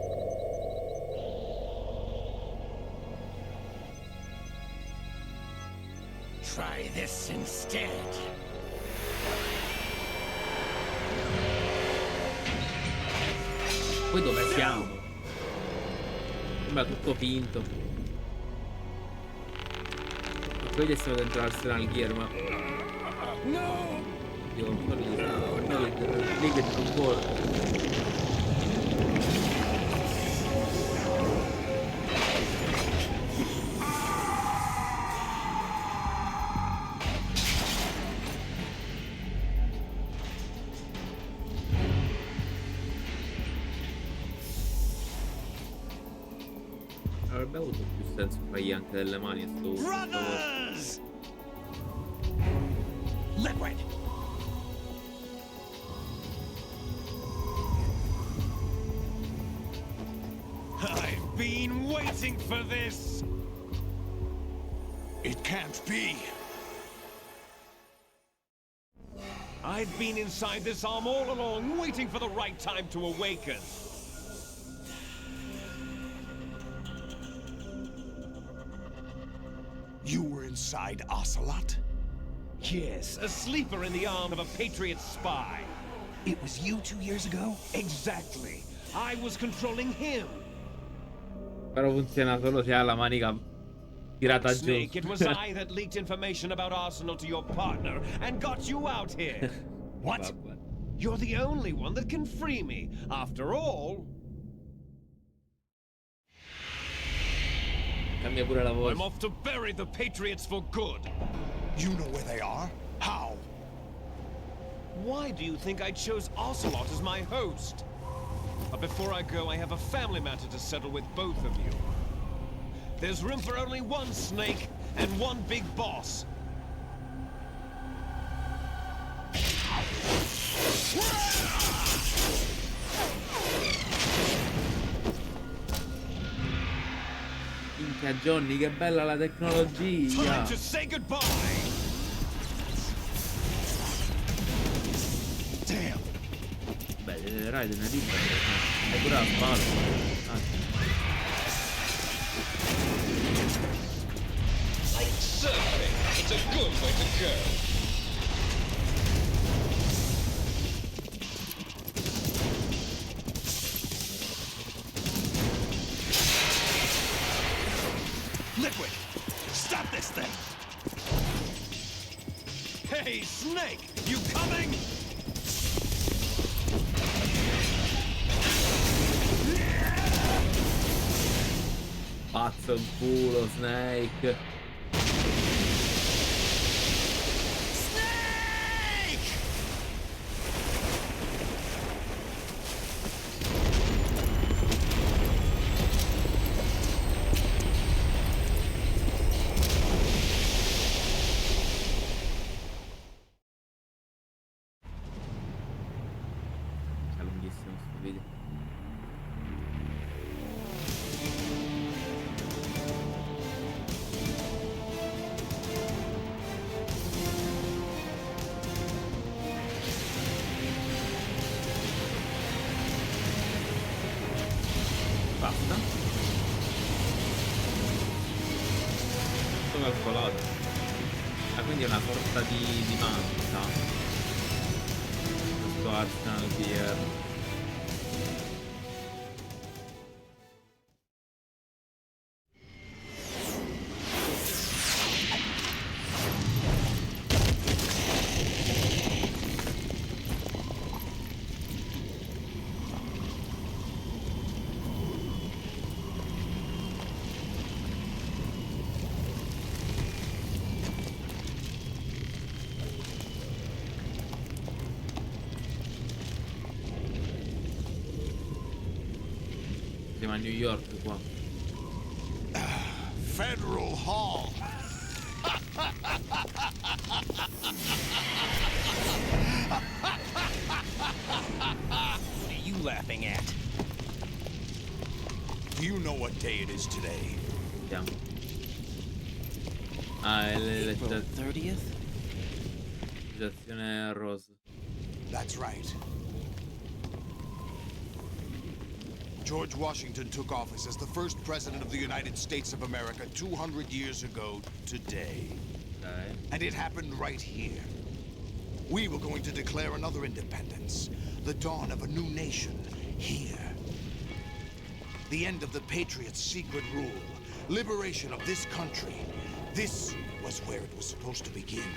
Try this instead. Poi dove siamo? Sembra tutto finto. E poi siamo dentro l'Arsenal Gear, ma... No! Io non so lì che non vuole. Avrebbe avuto più senso fargli anche delle mani a sto Brothers! Liquid! I've been waiting for this! It can't be! I've been inside this arm all along, waiting for the right time to awaken. You were inside Ocelot? Yes, a sleeper in the arm of a Patriot spy. It was you 2 years ago? Exactly. I was controlling him. Però funziona solo se ha la manica tirata giù. Snake, it was I that leaked information about Arsenal to your partner and got you out here. What? You're the only one that can free me. After all... Cambia pure la voce. I'm off to bury the Patriots for good. You know where they are? How? Why do you think I chose Ocelot as my host? But before I go, I have a family matter to settle with both of you. There's room for only one Snake and one big boss. Minchia Johnny, che bella la tecnologia! Time to say goodbye! Damn. Beh, Raiden è libero. È pure la spada. Certainly, it's a good way to go. Liquid! Stop this thing! Hey, Snake! You coming? Pazzo in culo, Snake. È lunghissimo sto video. Basta. Tutto calcolato. Ah, quindi è una sorta di manta. Questo Arsenal Pier. Siamo a New York qua. Federal Hall. What are you laughing at? Do you know what day it is today? Vediamo. Ah, è April 30th? Situazione Rose. That's right. George Washington took office as the first president of the United States of America 200 years ago today. Okay. And it happened right here. We were going to declare another independence, the dawn of a new nation, here. The end of the Patriots' secret rule, liberation of this country. This was where it was supposed to begin.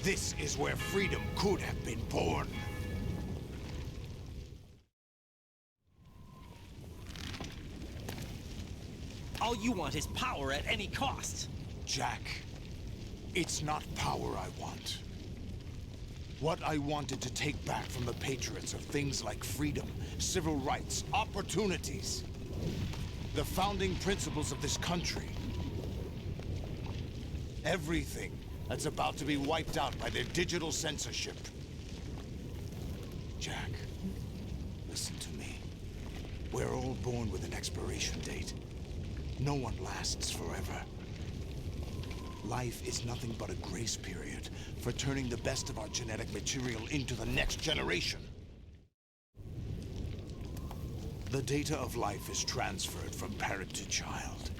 This is where freedom could have been born. All you want is power at any cost. Jack, it's not power I want. What I wanted to take back from the Patriots are things like freedom, civil rights, opportunities. The founding principles of this country. Everything that's about to be wiped out by their digital censorship. Jack, listen to me. We're all born with an expiration date. No one lasts forever. Life is nothing but a grace period for turning the best of our genetic material into the next generation. The data of life is transferred from parent to child.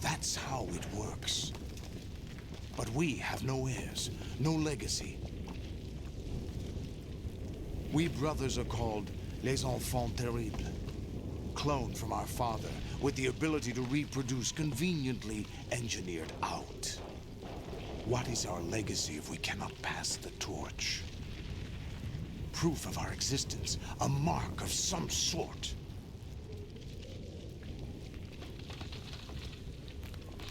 That's how it works. But we have no heirs, no legacy. We brothers are called les enfants terribles, cloned from our father, with the ability to reproduce conveniently engineered out. What is our legacy if we cannot pass the torch? Proof of our existence, a mark of some sort.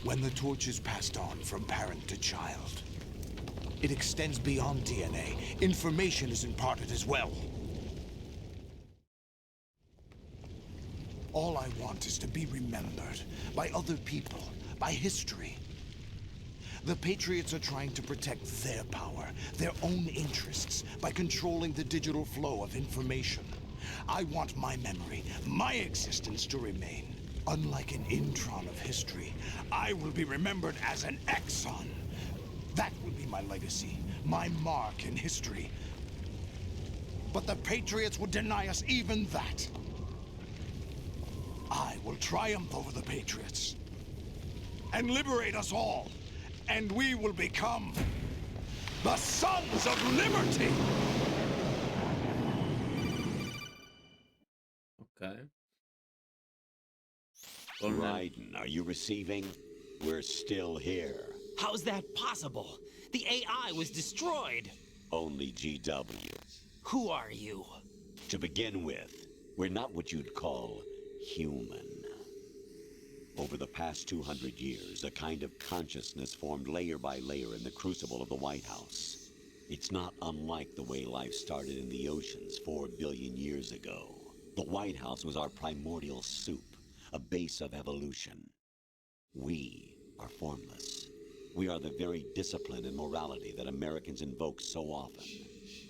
When the torch is passed on from parent to child, it extends beyond DNA. Information is imparted as well. All I want is to be remembered by other people, by history. The Patriots are trying to protect their power, their own interests, by controlling the digital flow of information. I want my memory, my existence to remain. Unlike an intron of history, I will be remembered as an exon. That will be my legacy, my mark in history. but the Patriots would deny us even that. I will triumph over the Patriots and liberate us all, and we will become the Sons of Liberty! Ok. Raiden, are you receiving? We're still here. How's that possible? The AI was destroyed. Only GW. Who are you? To begin with, we're not what you'd call human. Over the past 200 years, a kind of consciousness formed layer by layer in the crucible of the White House. It's not unlike the way life started in the oceans 4 billion years ago. The White House was our primordial soup, a base of evolution. We are formless. We are the very discipline and morality that Americans invoke so often.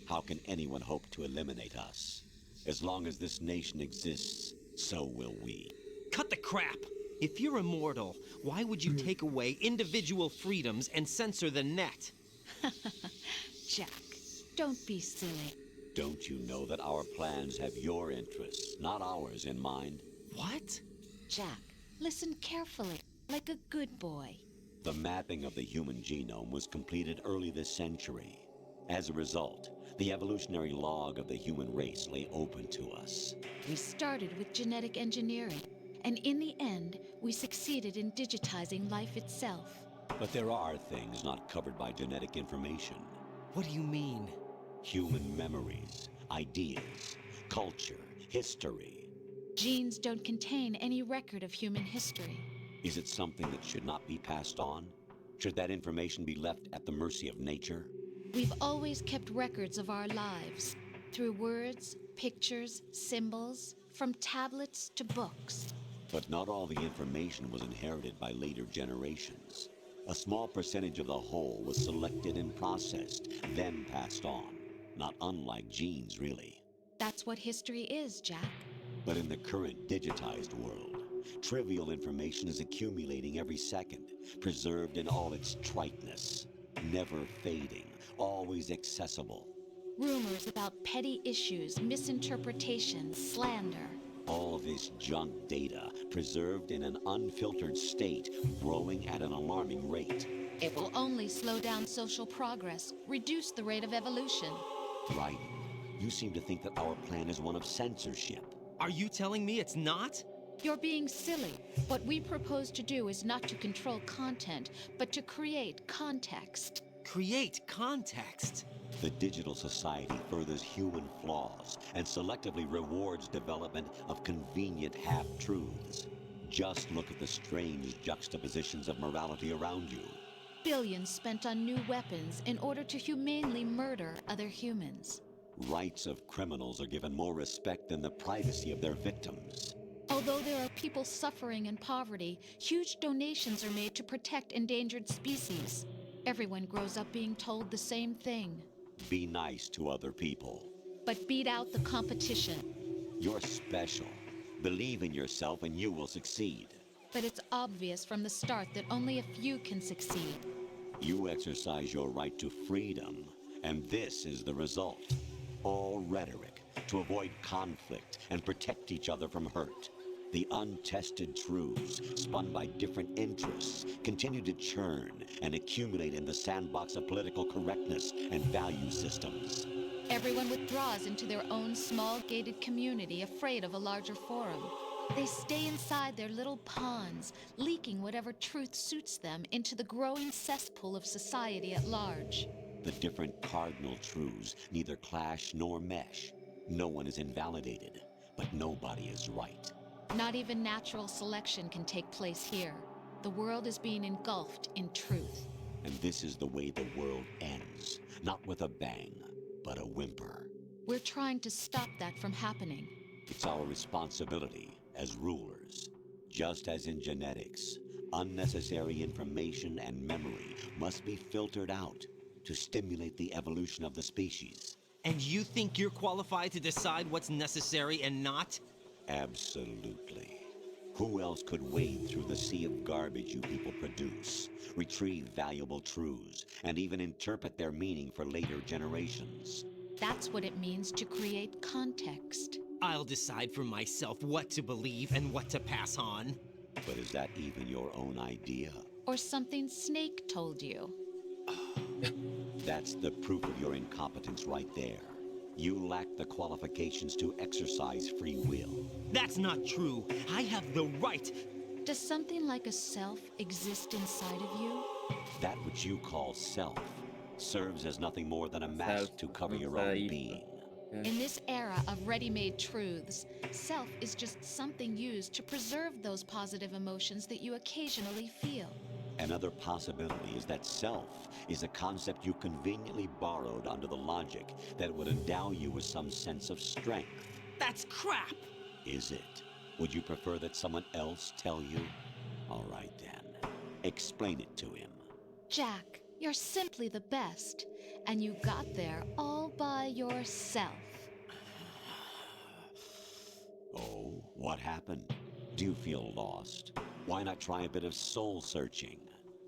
How can anyone hope to eliminate us? As long as this nation exists, so will we. Cut the crap! If you're immortal, why would you take away individual freedoms and censor the net? Jack, don't be silly. Don't you know that our plans have your interests, not ours, in mind? What? Jack, listen carefully, like a good boy. The mapping of the human genome was completed early this century. As a result, the evolutionary log of the human race lay open to us. We started with genetic engineering, and in the end, we succeeded in digitizing life itself. But there are things not covered by genetic information. What do you mean? Human memories, ideas, culture, history. Genes don't contain any record of human history. Is it something that should not be passed on? Should that information be left at the mercy of nature? We've always kept records of our lives, through words, pictures, symbols, from tablets to books. But not all the information was inherited by later generations. A small percentage of the whole was selected and processed, then passed on. Not unlike genes, really. That's what history is, Jack. But in the current digitized world, trivial information is accumulating every second, preserved in all its triteness, never fading, always accessible. Rumors about petty issues, misinterpretations, slander. All this junk data, preserved in an unfiltered state, growing at an alarming rate. It will only slow down social progress, reduce the rate of evolution. Right. You seem to think that our plan is one of censorship. Are you telling me it's not? You're being silly. What we propose to do is not to control content, but to create context. Create context? The digital society furthers human flaws and selectively rewards development of convenient half-truths. Just look at the strange juxtapositions of morality around you. Billions spent on new weapons in order to humanely murder other humans. Rights of criminals are given more respect than the privacy of their victims. Although there are people suffering in poverty, huge donations are made to protect endangered species. Everyone grows up being told the same thing. Be nice to other people. But beat out the competition. You're special. Believe in yourself and you will succeed. But it's obvious from the start that only a few can succeed. You exercise your right to freedom, and this is the result. All rhetoric to avoid conflict and protect each other from hurt. The untested truths, spun by different interests, continue to churn and accumulate in the sandbox of political correctness and value systems. Everyone withdraws into their own small gated community, afraid of a larger forum. They stay inside their little ponds, leaking whatever truth suits them into the growing cesspool of society at large. The different cardinal truths neither clash nor mesh. No one is invalidated, but nobody is right. Not even natural selection can take place here. The world is being engulfed in truth. And this is the way the world ends. Not with a bang, but a whimper. We're trying to stop that from happening. It's our responsibility as rulers. Just as in genetics, unnecessary information and memory must be filtered out to stimulate the evolution of the species. And you think you're qualified to decide what's necessary and not? Absolutely. Who else could wade through the sea of garbage you people produce, retrieve valuable truths, and even interpret their meaning for later generations? That's what it means to create context. I'll decide for myself what to believe and what to pass on. But is that even your own idea? Or something Snake told you. That's the proof of your incompetence right there. You lack the qualifications to exercise free will. That's not true. I have the right. Does something like a self exist inside of you? That which you call self serves as nothing more than a mask to cover your own being. In this era of ready-made truths, self is just something used to preserve those positive emotions that you occasionally feel. Another possibility is that self is a concept you conveniently borrowed under the logic that it would endow you with some sense of strength. That's crap! Is it? Would you prefer that someone else tell you? All right then. Explain it to him. Jack, you're simply the best, and you got there all by yourself. Oh, what happened? Do you feel lost? Why not try a bit of soul searching?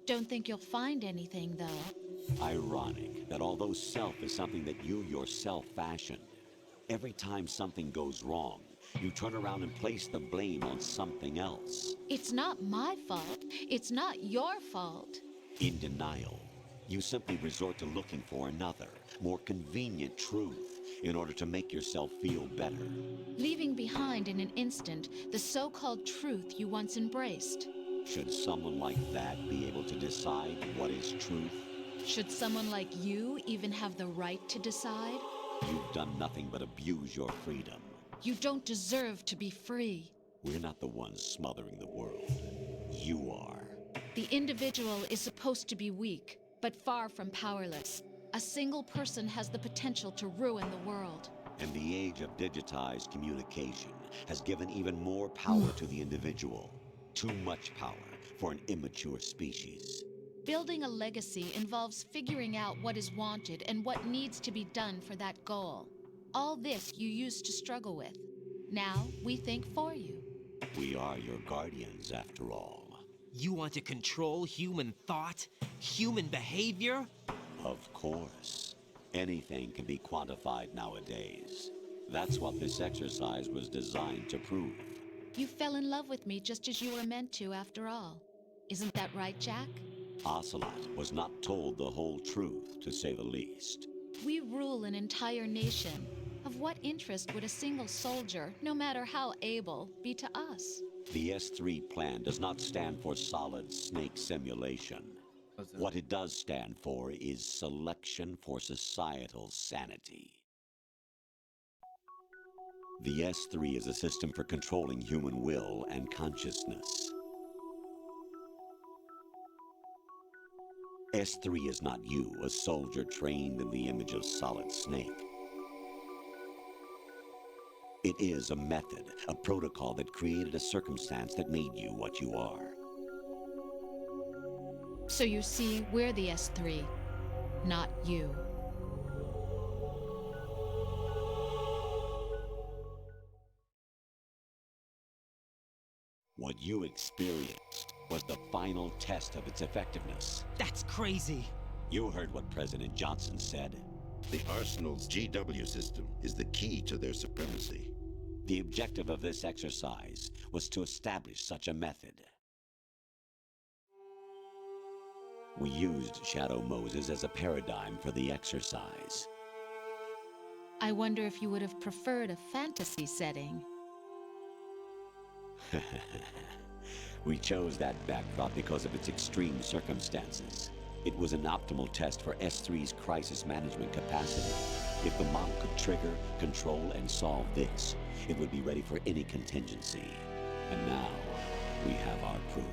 Don't think you'll find anything, though. Ironic that although self is something that you yourself fashioned, every time something goes wrong, you turn around and place the blame on something else. It's not my fault. It's not your fault. In denial, you simply resort to looking for another, more convenient truth in order to make yourself feel better. Leaving behind in an instant the so-called truth you once embraced. Should someone like that be able to decide what is truth? Should someone like you even have the right to decide? You've done nothing but abuse your freedom. You don't deserve to be free. We're not the ones smothering the world. You are. The individual is supposed to be weak, but far from powerless. A single person has the potential to ruin the world. And the age of digitized communication has given even more power to the individual. Too much power for an immature species. Building a legacy involves figuring out what is wanted and what needs to be done for that goal. All this you used to struggle with. Now we think for you. We are your guardians, after all. You want to control human thought? Human behavior? Of course. Anything can be quantified nowadays. That's what this exercise was designed to prove. You fell in love with me just as you were meant to, after all. Isn't that right, Jack? Ocelot was not told the whole truth, to say the least. We rule an entire nation. Of what interest would a single soldier, no matter how able, be to us? The S3 plan does not stand for solid snake simulation. What it does stand for is selection for societal sanity. The S3 is a system for controlling human will and consciousness. S3 is not you, a soldier trained in the image of Solid Snake. It is a method, a protocol that created a circumstance that made you what you are. So you see, we're the S3, not you. What you experienced was the final test of its effectiveness. That's crazy. You heard what President Johnson said. The Arsenal's GW system is the key to their supremacy. The objective of this exercise was to establish such a method. We used Shadow Moses as a paradigm for the exercise. I wonder if you would have preferred a fantasy setting. We chose that backdrop because of its extreme circumstances. It was an optimal test for S3's crisis management capacity. If the model could trigger, control, and solve this, it would be ready for any contingency. And now, we have our proof.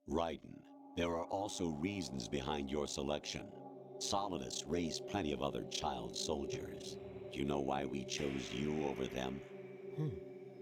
Raiden, there are also reasons behind your selection. Solidus raised plenty of other child soldiers. Do you know why we chose you over them?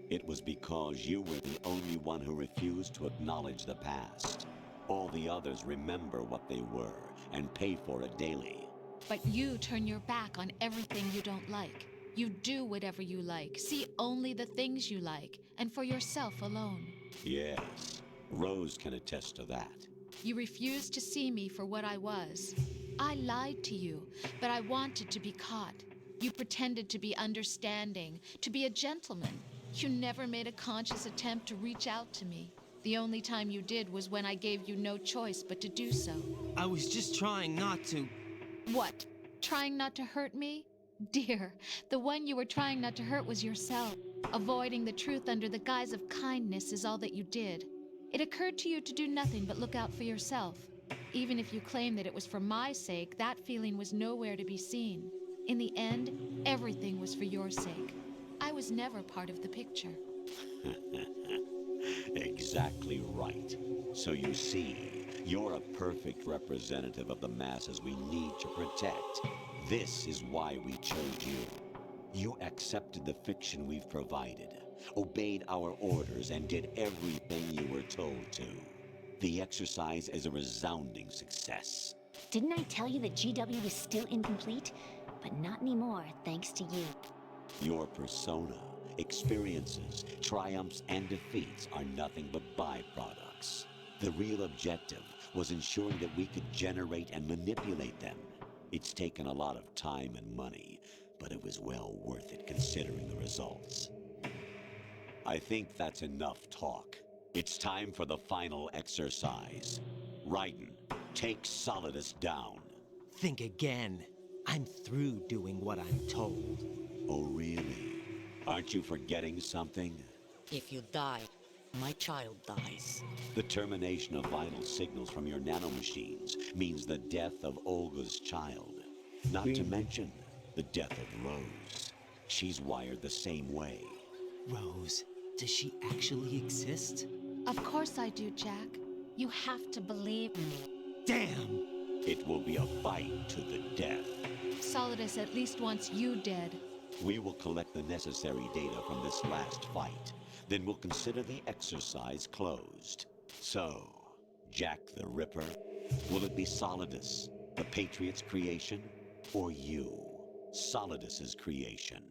It was because you were the only one who refused to acknowledge the past. All the others remember what they were and pay for it daily. But you turn your back on everything you don't like. You do whatever you like, see only the things you like, and for yourself alone. Yes, Rose can attest to that. You refused to see me for what I was. I lied to you, but I wanted to be caught. You pretended to be understanding, to be a gentleman. You never made a conscious attempt to reach out to me. The only time you did was when I gave you no choice but to do so. I was just trying not to. What? Trying not to hurt me? Dear, the one you were trying not to hurt was yourself. Avoiding the truth under the guise of kindness is all that you did. It occurred to you to do nothing but look out for yourself. Even if you claim that it was for my sake, that feeling was nowhere to be seen. In the end, everything was for your sake. I was never part of the picture. Exactly right. So you see, you're a perfect representative of the masses we need to protect. This is why we chose you. You accepted the fiction we've provided, obeyed our orders, and did everything you were told to. The exercise is a resounding success. Didn't I tell you that GW is still incomplete? But not anymore, thanks to you. Your persona, experiences, triumphs, and defeats are nothing but byproducts. The real objective was ensuring that we could generate and manipulate them. It's taken a lot of time and money, but it was well worth it considering the results. I think that's enough talk. It's time for the final exercise. Raiden, take Solidus down. Think again. I'm through doing what I'm told. Oh, really? Aren't you forgetting something? If you die, my child dies. The termination of vital signals from your nanomachines means the death of Olga's child. Not to mention the death of Rose. She's wired the same way. Rose, does she actually exist? Of course I do, Jack. You have to believe me. Damn! It will be a fight to the death. Solidus at least wants you dead. We will collect the necessary data from this last fight. Then we'll consider the exercise closed. So, Jack the Ripper, will it be Solidus, the Patriot's creation, or you, Solidus's creation?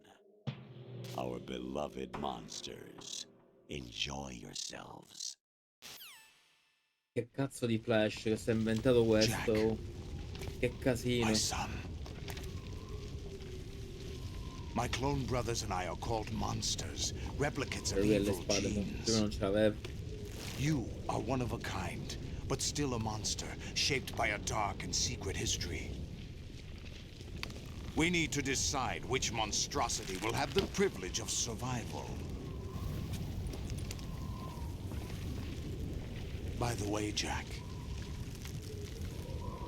Our beloved monsters, enjoy yourselves. Che cazzo di Flash che si è inventato questo? Jack, che casino. my son. My clone brothers and I are called monsters, replicates of Lui ha le evil spade, genes. prima non ce l'aveva. You are one of a kind, but still a monster, shaped by a dark and secret history. We need to decide which monstrosity will have the privilege of survival. By the way, Jack,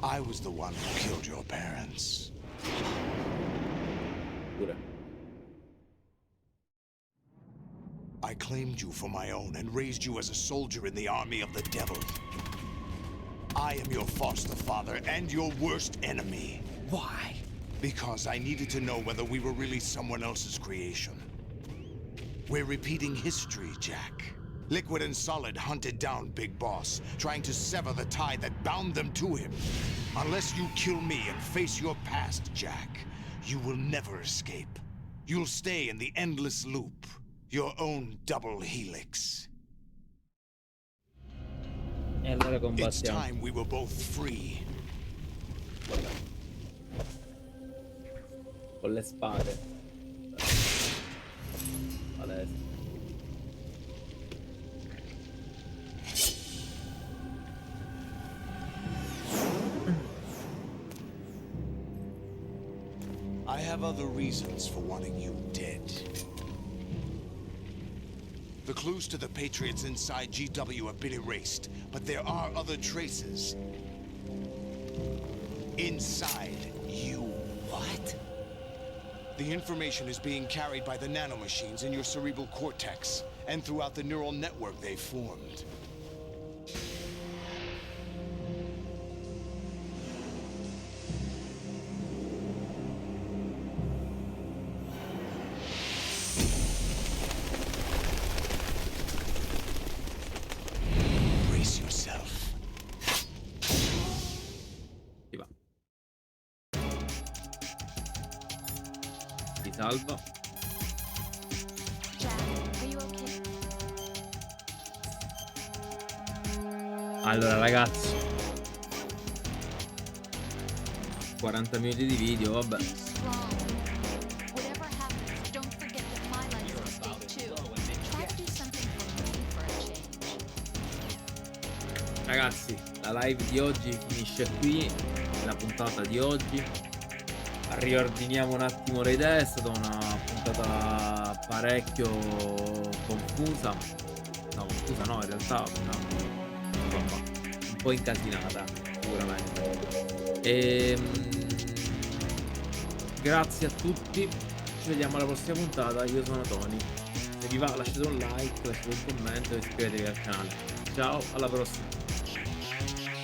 I was the one who killed your parents. Pure. I claimed you for my own and raised you as a soldier in the army of the devil. I am your foster father and your worst enemy. Why? Because I needed to know whether we were really someone else's creation. We're repeating history, Jack. Liquid and Solid hunted down Big Boss, trying to sever the tie that bound them to him. Unless you kill me and face your past, Jack, you will never escape. You'll stay in the endless loop, your own double helix. E allora It's combattiamo. time we were both free. Con le spade. Adesso. I have other reasons for wanting you dead. The clues to the Patriots inside GW have been erased, but there are other traces. Inside you. What? The information is being carried by the nanomachines in your cerebral cortex, and throughout the neural network they've formed. Brace yourself. Si va. Si salva. Jack, are you okay? Allora ragazzi, 40 minuti di video, vabbè. Whatever happens, don't forget that my life is at stake too. Try to do something for me for a change. Ragazzi, la live di oggi finisce qui, la puntata di oggi. Riordiniamo un attimo le idee, è stata una puntata parecchio confusa. No, confusa no, in realtà insomma, un po' incasinata, sicuramente. Grazie a tutti, ci vediamo alla prossima puntata, io sono Tony. Se vi va lasciate un like, lasciate un commento e iscrivetevi al canale. Ciao, alla prossima.